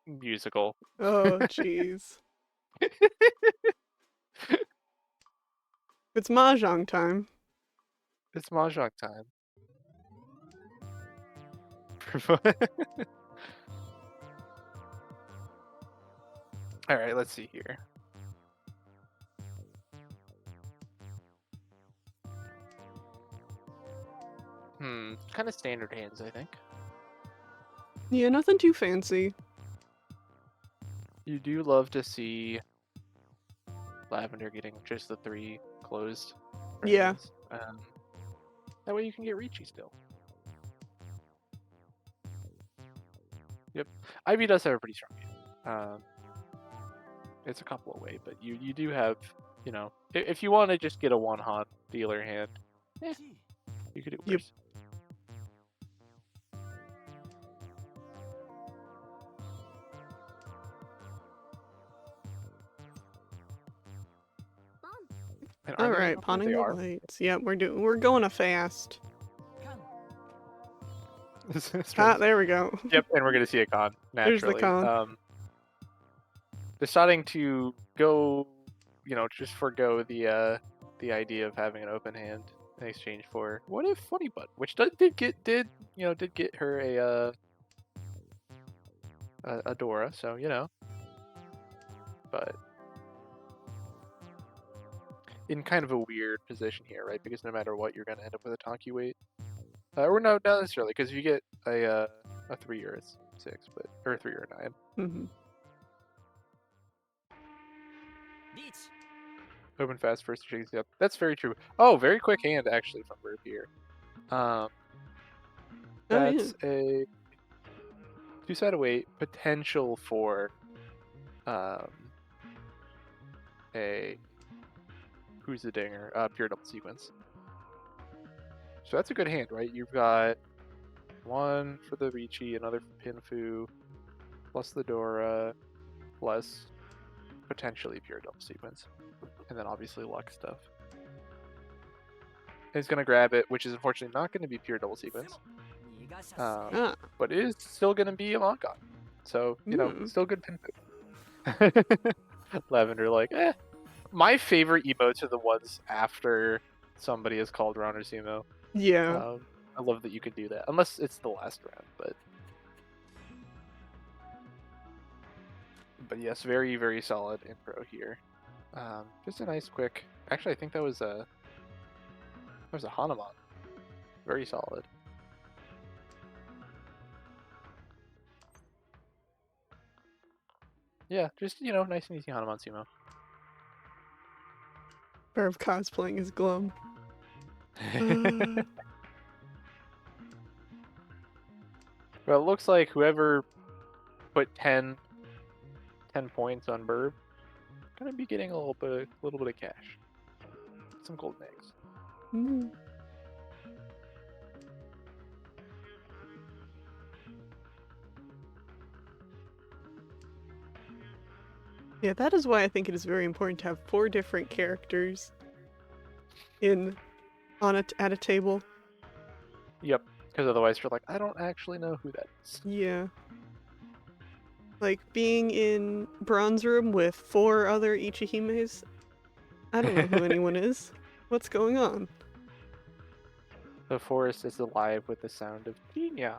B: musical.
A: Oh jeez. It's mahjong time.
B: It's mahjong time. All right, let's see here. Kind of standard hands, I think.
A: Yeah, nothing too fancy.
B: You do love to see Lavender getting just the 3 closed.
A: Yeah.
B: That way you can get Ricci still. Yep. Ivy does have a pretty strong hand. It's a couple away, but you do have, you know, if you want to just get a one-hot dealer hand, you could do worse.
A: All right, pawning the lights. Yep, we're going a fast. There we go.
B: Yep, and we're gonna see a con naturally.
A: There's the con.
B: Deciding to go, you know, just forgo the idea of having an open hand in exchange for what if Funny Butt, which did get her a Dora, so you know, but in kind of a weird position here, right? Because no matter what, you're gonna end up with a Tonky weight. Or no, not necessarily, because if you get a 3 or a 6, or a 3 or a 9.
A: Mm-hmm.
B: Open fast first to shake up. That's very true. Oh, very quick hand actually from Birb here. That's a 2-sided weight potential for a who's the dinger? Pure double sequence. So that's a good hand, right? You've got 1 for the Ricci, another for Pinfu, plus the Dora, plus potentially pure double sequence. And then obviously luck stuff. He's going to grab it, which is unfortunately not going to be pure double sequence. But it is still going to be a Moncon. So, you know, still good Pinfu. Lavender like, eh. My favorite emotes are the ones after somebody is called Ron or Sumo.
A: Yeah.
B: I love that you can do that. Unless it's the last round, but yes, very, very solid intro here. Just a nice quick. Actually, I think that was a Hanuman. Very solid. Yeah, just, you know, nice and easy Hanuman Sumo.
A: Birb cosplaying as Glum.
B: Well, it looks like whoever put 10 points on Birb gonna be getting a little bit of cash. Some golden eggs.
A: Mm. Yeah, that is why I think it is very important to have 4 different characters at a table.
B: Yep, because otherwise you're like, I don't actually know who that is.
A: Yeah. Like being in bronze room with 4 other Ichihimes. I don't know who anyone is. What's going on?
B: The forest is alive with the sound of Jinya.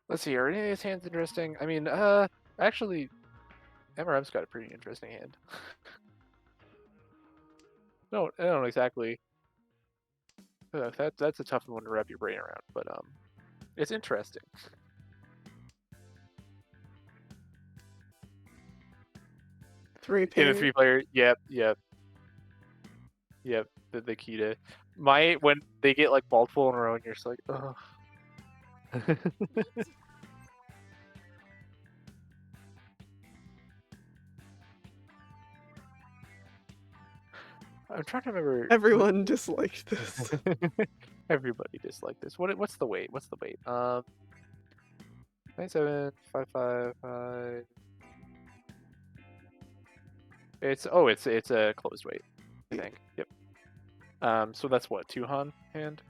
B: Let's see, are any of these hands interesting? I mean, actually, MRM's got a pretty interesting hand. No, I don't exactly. That's a tough one to wrap your brain around, but it's interesting. In a 3-player, yep. The key to when they get like multiple in a row, and you're just like, oh. I'm trying to remember.
A: Everyone disliked this.
B: Everybody disliked this. What's the weight? 97, 555. It's a closed weight, I think. Yep. So that's what, 2 Han hand?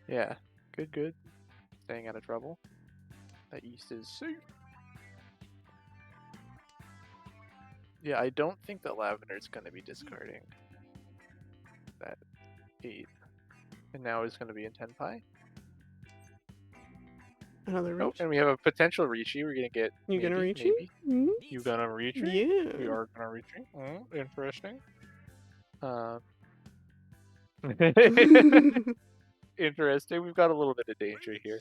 B: Yeah. Good. Staying out of trouble. That East is safe. Yeah, I don't think that Lavender's going to be discarding that 8. And now is going to be in 10 pi.
A: Another reach.
B: Oh, and we have a potential Riichi. We're going to get.
A: You gonna reach
B: maybe.
A: Mm-hmm.
B: You gonna Riichi?
A: Yeah.
B: We are gonna Riichi. Interesting. Interesting. We've got a little bit of danger here.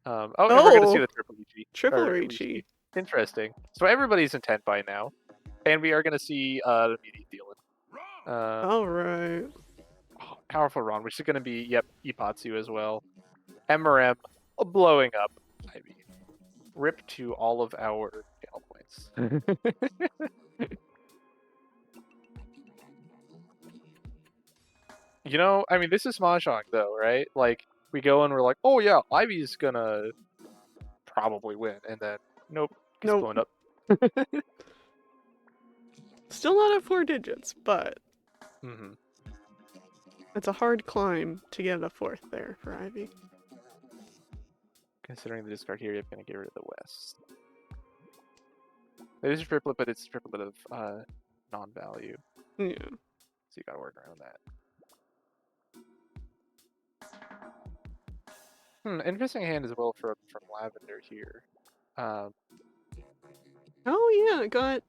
B: And we're gonna see the triple Riichi.
A: Triple Riichi.
B: Interesting. So everybody's in 10 by now. And we are gonna see the immediate dealing.
A: Alright.
B: Powerful Ron, which is gonna be, yep, Ipatsu as well. MRM blowing up Ivy. Rip to all of our channel points. You know, I mean, this is Mahjong, though, right? Like, we go and we're like, oh yeah, Ivy's gonna probably win, and then, nope, gets blown up.
A: Still not at 4 digits, but
B: Mm-hmm.
A: it's a hard climb to get a 4th there for Ivy.
B: Considering the discard here, you're gonna get rid of the West. It is a triplet, but it's a triplet of non-value.
A: Yeah.
B: So you gotta work around that. Interesting hand as well from Lavender here.
A: Oh yeah, got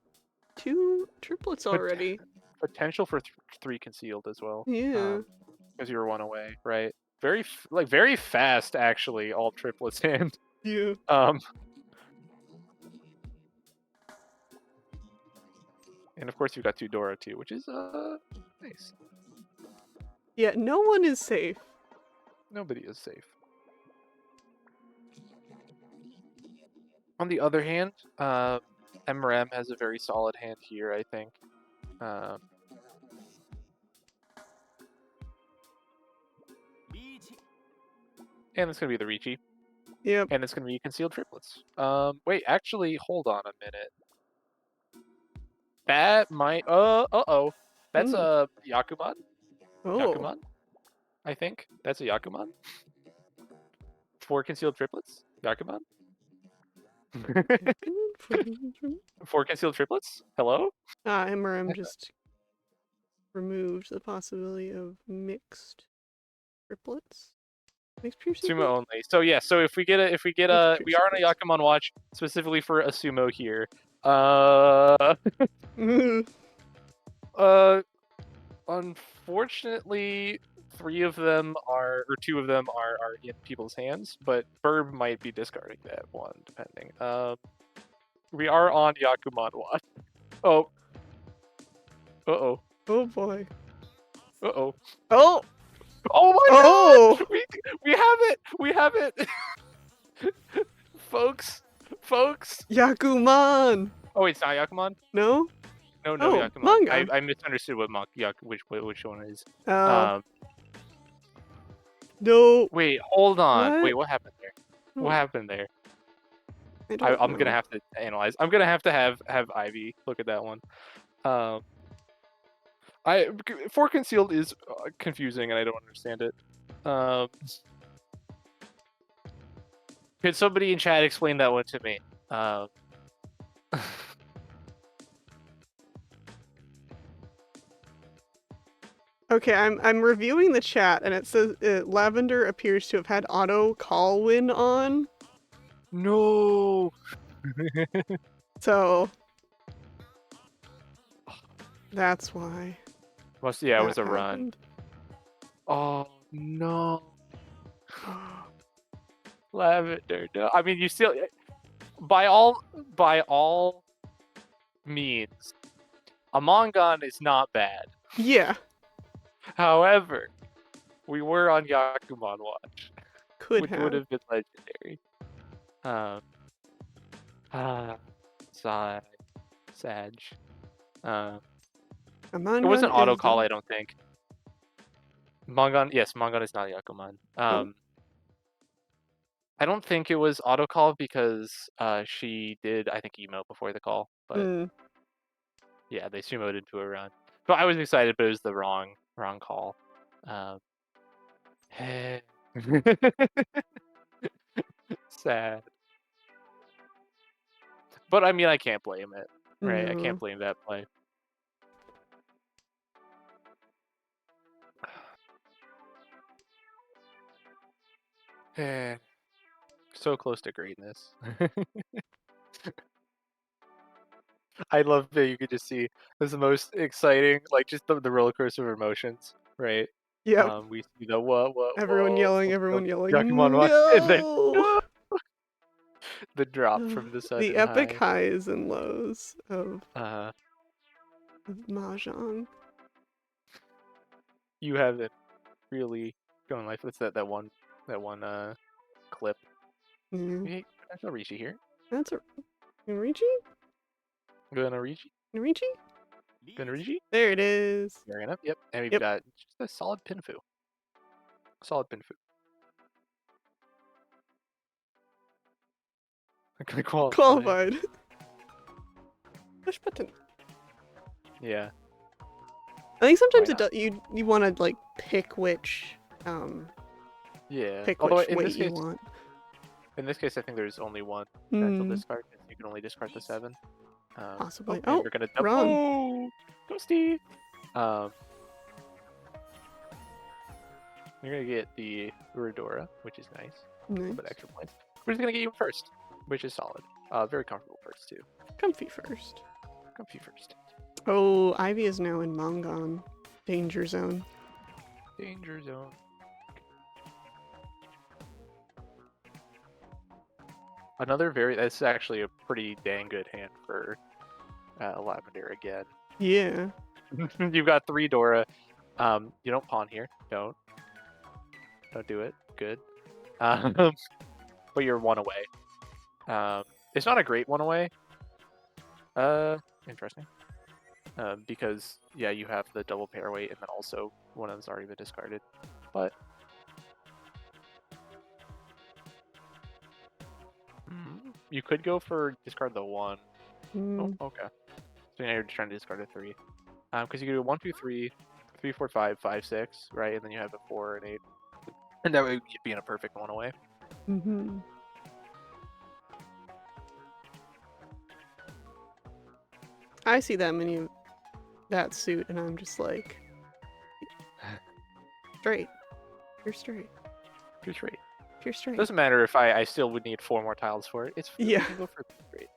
A: 2 triplets already.
B: Potential for 3 concealed as well.
A: Yeah.
B: Because you were 1 away, right? Very fast actually. All triplets hand.
A: Yeah.
B: And of course you've got 2 Dora too, which is nice.
A: Yeah, no one is safe.
B: Nobody is safe. On the other hand, MRM has a very solid hand here, I think. And it's gonna be the Riichi.
A: Yep.
B: And it's going to be concealed triplets. Wait, actually, hold on a minute. That might. Uh-oh. That's a Yakuman.
A: Oh.
B: Yakuman. I think that's a Yakuman. 4 concealed triplets. Yakuman. 4 concealed triplets. Hello.
A: MRM just removed the possibility of mixed triplets. Mixed pure
B: Sumo
A: super?
B: only. So yeah. So if we get
A: Mixed
B: we
A: pure
B: are on a
A: triplets.
B: Yakuman watch specifically for a sumo here. Uh. Unfortunately, 3 of them are, or 2 of them are in people's hands, but Birb might be discarding that one, depending. We are on Yakuman watch. Oh. Uh-oh.
A: Oh boy.
B: Uh-oh.
A: Oh!
B: Oh my
A: Oh!
B: god! We have it! We have it! Folks! Folks!
A: Yakuman!
B: Oh, wait, it's not Yakuman?
A: No?
B: No,
A: Oh,
B: Yakuman.
A: manga.
B: I misunderstood what which one is.
A: No.
B: Wait, hold on.
A: What?
B: Wait, what happened there? What
A: Oh,
B: happened there?
A: I don't
B: I'm
A: know.
B: gonna have to analyze. I'm gonna have to have Ivy look at that one. I 4 concealed is confusing and I don't understand it. Could somebody in chat explain that one to me?
A: Okay, I'm reviewing the chat and it says Lavender appears to have had auto call win on.
B: No.
A: So that's why.
B: Yeah, it was
A: That
B: a run.
A: happened.
B: Oh no. Lavender. No. I mean, you still by all means, Among Us is not bad.
A: Yeah.
B: However, we were on Yakuman watch,
A: Could
B: which would
A: have.
B: have been legendary. Sag.
A: Among
B: It wasn't
A: Us
B: auto
A: is
B: call,
A: the...
B: I don't think. Yes, Mangon is not Yakuman.
A: Oh.
B: I don't think it was auto call because she did, I think, emote before the call, but yeah, they sumoed into a run. But I was excited, but it was the wrong call. Sad. But I mean, I can't blame it, right? I can't
A: No.
B: blame that play. So close to greatness. I love that you could just see this the most exciting, like just the roller coaster of emotions, right?
A: Yep.
B: We see the what,
A: Everyone yelling, everyone
B: Yakuman
A: yelling,
B: watch, and then
A: no!
B: the drop from the
A: The
B: sudden
A: epic
B: high.
A: highs and lows of
B: Uh,
A: Mahjong.
B: you haven't really gone life. What's that one clip?
A: Yeah.
B: Hey, there's no Rishi here.
A: That's a... Norichi?
B: Gonna Rishi?
A: Norichi?
B: Gonna Rishi?
A: There it is.
B: Fair enough. Yep. And we've
A: Yep.
B: got just a solid Pinfu. Solid Pinfu. Gonna qualify.
A: Qualified. Push button.
B: Yeah.
A: I think sometimes
B: Why
A: it does, you want to like pick which
B: Yeah.
A: pick
B: Although
A: which
B: in
A: weight
B: this
A: you
B: case,
A: want.
B: I think there's only one potential discard. You can only discard the 7.
A: Possibly.
B: And
A: Oh,
B: we're gonna
A: wrong.
B: Oh, Toasty. You're gonna get the Uridora, which is nice. A little
A: Nice.
B: bit extra points. We're just gonna get you first, which is solid. Very comfortable first too.
A: Comfy first.
B: Comfy first.
A: Oh, Ivy is now in Mongon. Danger zone.
B: Danger zone. That's actually a pretty dang good hand for Lavender again.
A: Yeah.
B: You've got 3 Dora. You don't pawn here. Don't do it. Good. But you're 1 away. It's not a great 1 away. Interesting. Because yeah, you have the double pair weight, and then also one of them's already been discarded. But You could go for discard the 1.
A: Mm.
B: Oh, okay. So now you're just trying to discard a 3. Because you could do 1, 2, 3, 3, 4, 5, 5, 6, right? And then you have a 4 and 8. And that would be in a perfect 1 away.
A: Mm-hmm. I see them in that suit, and I'm just like, straight. You're straight.
B: You're straight.
A: You're straight.
B: Doesn't matter if I still would need 4 more tiles for it. It's
A: Yeah.
B: You can go for straight.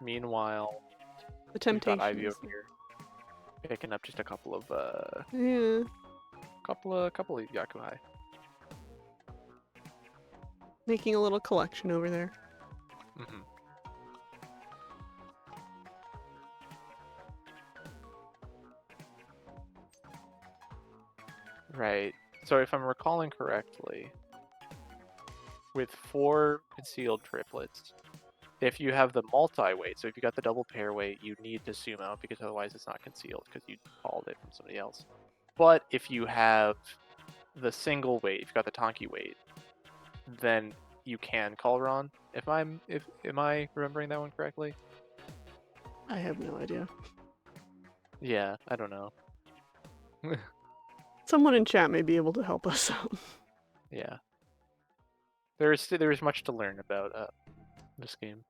B: Meanwhile,
A: The
B: we've
A: temptation.
B: got Ivy over here picking up just a couple of
A: Yeah.
B: couple of Yaku high.
A: Making a little collection over there.
B: Mm-hmm. Right. So if I'm recalling correctly, with 4 concealed triplets, if you have the multi-weight, so if you got the double pair weight, you need to sumo because otherwise it's not concealed because you called it from somebody else. But if you have the single weight, if you got the Tonki weight, then you can call Ron. Am I remembering that one correctly?
A: I have no idea.
B: Yeah, I don't know.
A: Someone in chat may be able to help us out.
B: Yeah. There's much to learn about this game.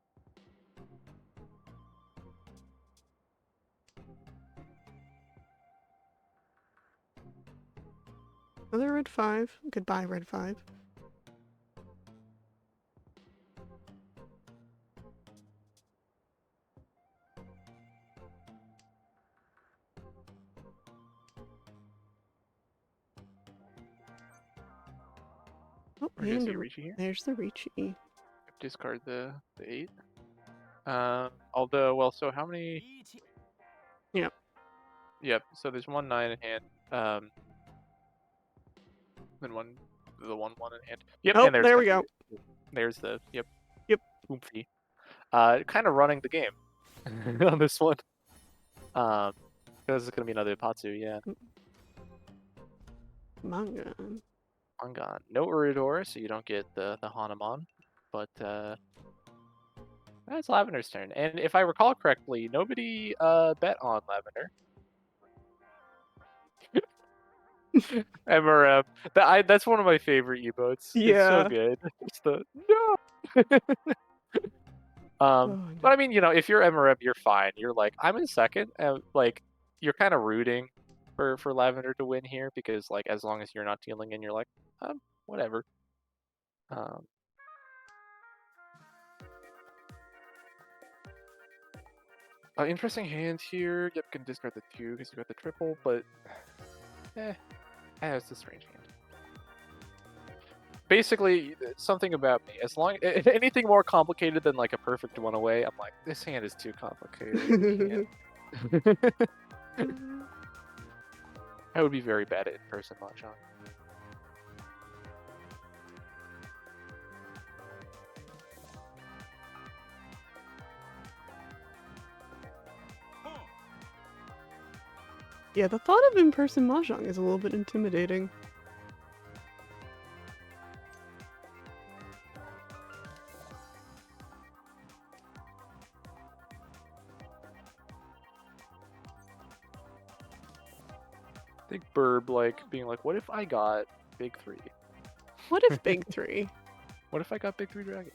A: Another red 5. Goodbye, red 5. Oh,
B: We're gonna see Ricci here.
A: There's the Ricci.
B: Discard the 8. Although, well, so how many?
A: Yep.
B: Yep. So there's 1 9 in hand. Then the 1 1 in hand. Yep.
A: Oh,
B: And
A: there we go.
B: There's the Yep. Oomphy. Kind of running the game on this one. Because it's gonna be another Patsu. Yeah.
A: Manga.
B: Angan. No Uridor, so you don't get the Hanamon. But that's Lavender's turn. And if I recall correctly, nobody bet on Lavender. MRM. That's one of my favorite emotes.
A: Yeah.
B: It's so good. It's the no. But I mean, if you're MRM, you're fine. You're like, I'm in second, and like, you're kind of rooting for Lavender to win here because like, as long as you're not dealing in, you're like, whatever. Interesting hand here. Yep, can discard the 2 because you got the triple, but it's a strange hand. Basically, something about me. As long anything more complicated than like a perfect 1 away, I'm like, this hand is too complicated. I would be very bad at in-person mahjong.
A: Yeah, the thought of in-person mahjong is a little bit intimidating.
B: I think Birb being like, what if I got big 3?
A: What if big 3?
B: What if I got big 3 dragons?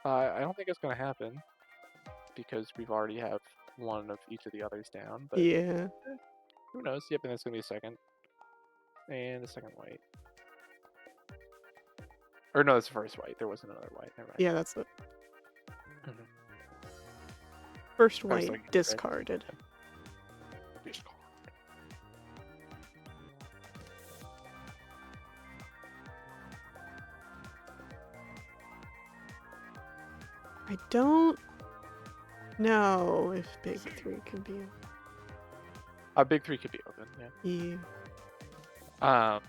B: I don't think it's gonna happen because we've already have 1 of each of the others down. But
A: yeah.
B: Who knows? Yep, and it's gonna be a second. And a second white. Or no, that's the first white. There wasn't another white. Never mind.
A: Yeah, that's it. First white
B: like,
A: discarded.
B: Discard.
A: I don't know if big 3 can be.
B: Big 3 could be open. Yeah.
A: Yeah.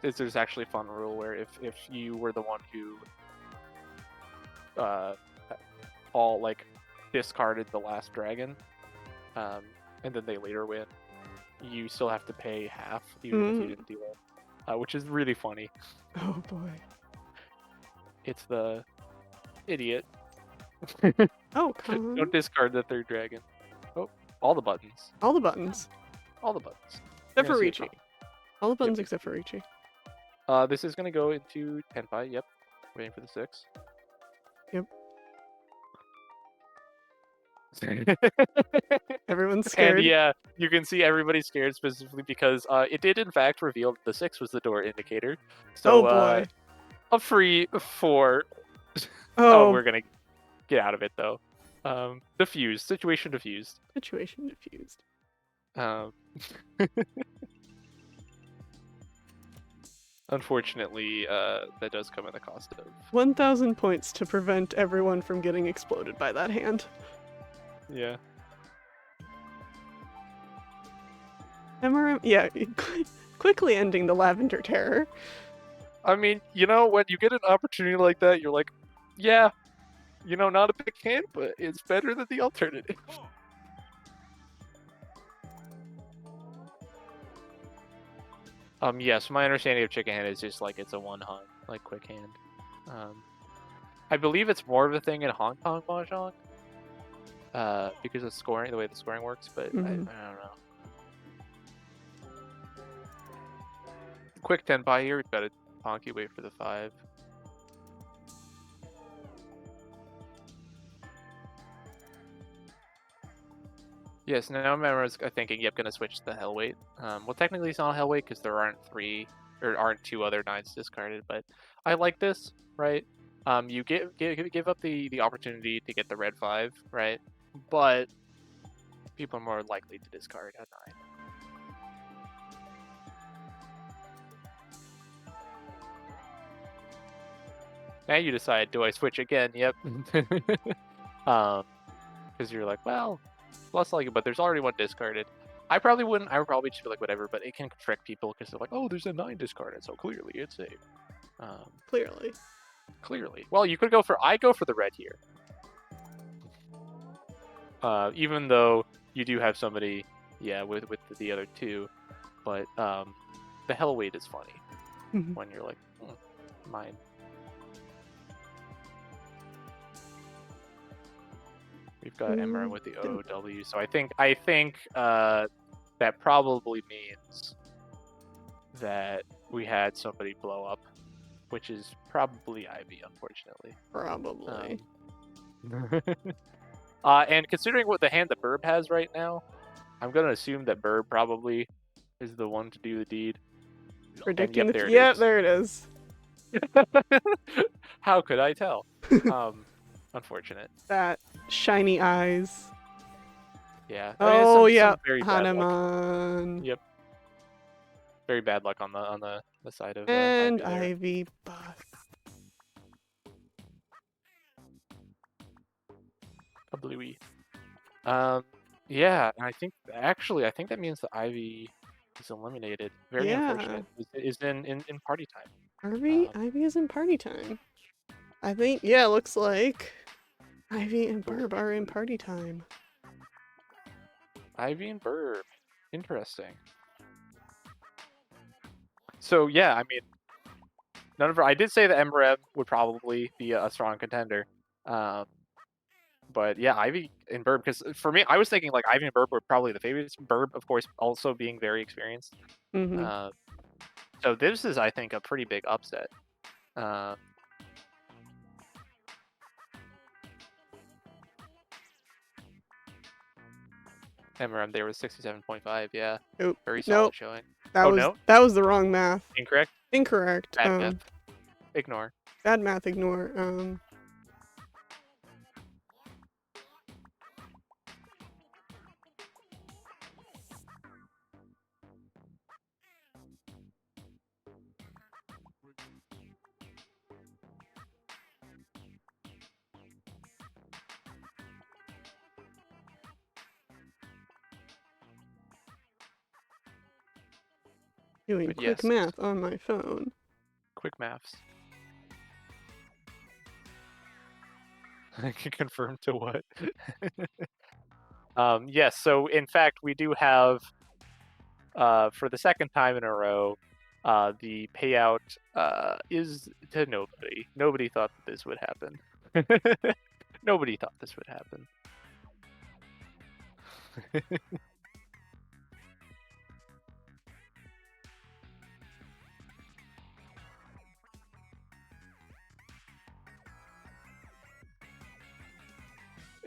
B: There's actually a fun rule where if you were the one who all discarded the last dragon, and then they later win, you still have to pay half even if you didn't deal it. which is really funny.
A: Oh boy.
B: It's the idiot.
A: Oh, come.
B: Don't discard the third dragon. Oh, all the buttons.
A: All the buttons.
B: All the buttons.
A: Except
B: You're
A: for
B: gonna see a
A: Ricci. All the buttons
B: Yep.
A: except for Ricci.
B: This is gonna go into Tenpai. Yep. Waiting for the 6.
A: Yep. Everyone's scared.
B: And yeah, you can see everybody's scared specifically because it did in fact reveal that the 6 was the door indicator. So
A: Oh boy.
B: a free 4.
A: Oh,
B: we're gonna get out of it though. Diffused. Situation diffused.
A: situation diffused.
B: Unfortunately, that does come at the cost of
A: 1,000 points to prevent everyone from getting exploded by that hand.
B: yeah.
A: MRM, yeah, quickly ending the Lavender terror.
B: I mean, when you get an opportunity like that, you're like, yeah, not a big hand, but it's better than the alternative. Yes, my understanding of chicken hand is just like it's a one hung, like quick hand. I believe it's more of a thing in Hong Kong mahjong, because of scoring, the way the scoring works. But I don't know. Quick 10 by here. We've got a honky. Wait for the 5. Yes, now I'm thinking, yep, gonna switch to the Hellweight. Well, technically it's not a Hellweight because there aren't 2 other 9s discarded, but I like this, right? You give up the opportunity to get the red 5, right? But people are more likely to discard a 9. Now you decide, do I switch again? Yep. Because you're like, well, less likely, but there's already one discarded. I probably wouldn't. I would probably just be like, whatever, but it can trick people because they're like, oh, there's a 9 discarded, so clearly it's safe.
A: Clearly.
B: Clearly. Well, you could go for, I go for the red here. Even though you do have somebody, yeah, with the other 2, but the Hellweight is funny when you're like, mine. We've got MRM with the OW, so I think that probably means that we had somebody blow up, which is probably Ivy, unfortunately.
A: Probably.
B: And considering what the hand that Birb has right now, I'm gonna assume that Birb probably is the one to do the deed.
A: Predicting
B: yep,
A: there it is.
B: How could I tell? Unfortunate.
A: That shiny eyes.
B: Yeah.
A: Oh
B: yeah.
A: Some very
B: Hanuman. Yep. Very bad luck on the side of
A: and
B: Ivy
A: buff.
B: A bluey. Yeah, and I think that means that Ivy is eliminated. Very unfortunate. Is in party time.
A: Ivy is in party time. I think, yeah, looks like Ivy and Birb are in party time.
B: Ivy and Birb. Interesting. So yeah, I mean, I did say that MRM would probably be a strong contender. But yeah, Ivy and Birb, because for me, I was thinking like Ivy and Birb were probably the favorites. Birb, of course, also being very experienced. So this is, I think, a pretty big upset. MRM there was 67.5. Yeah, very solid showing.
A: That was the wrong math.
B: Incorrect. Bad math. Ignore.
A: Bad math. Ignore. Doing quick math on my phone.
B: Quick maths. I can confirm to what? Yes, so in fact, we do have, for the second time in a row, the payout is to nobody. Nobody thought that this would happen. Nobody thought this would happen.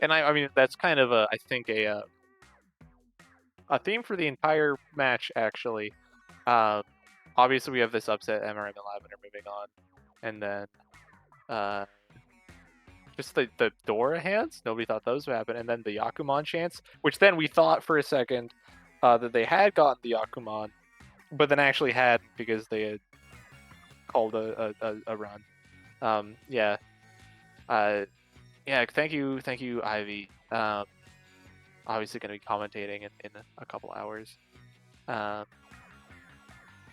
B: And I mean, that's kind of I think a theme for the entire match, actually. Obviously, we have this upset, MRM and Lavender moving on, and then uh, just the Dora hands. Nobody thought those would happen, and then the Yakumon chance, which then we thought for a second that they had gotten the Yakumon, but then actually hadn't because they had called a run. Yeah. Yeah. Thank you, Ivy. Obviously going to be commentating in a couple hours,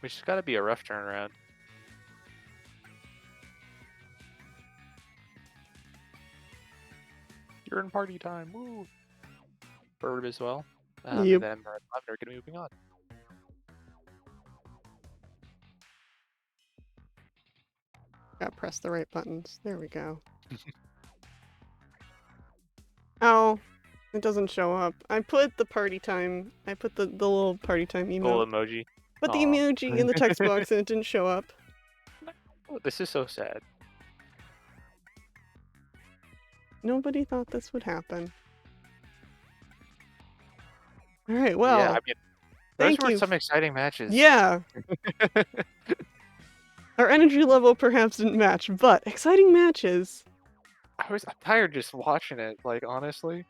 B: which has got to be a rough turnaround. You're in party time, woo! Birb as well, and
A: Yep.
B: then Lavender going to be moving on.
A: Gotta press the right buttons. There we go. Oh, it doesn't show up. I put the party time. I put the little party time emote.
B: Little emoji.
A: But the
B: Aw.
A: emoji in the text box and it didn't show up.
B: Oh, this is so sad.
A: Nobody thought this would happen. All right, well.
B: Yeah, I mean, those
A: thank
B: were
A: you.
B: some exciting matches.
A: Yeah. Our energy level perhaps didn't match, but exciting matches.
B: I'm tired just watching it, like, honestly.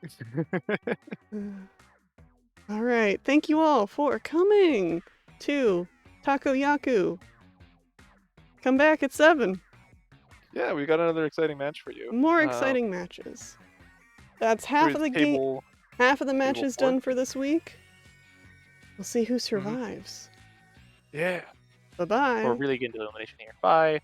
A: All right, thank you all for coming to TakoYaku. Come back at 7.
B: Yeah, we got another exciting match for you.
A: More exciting matches. That's half of the game. Half of the matches done for this week. We'll see who survives.
B: Yeah.
A: Bye-bye.
B: We're really getting to the elimination here. Bye.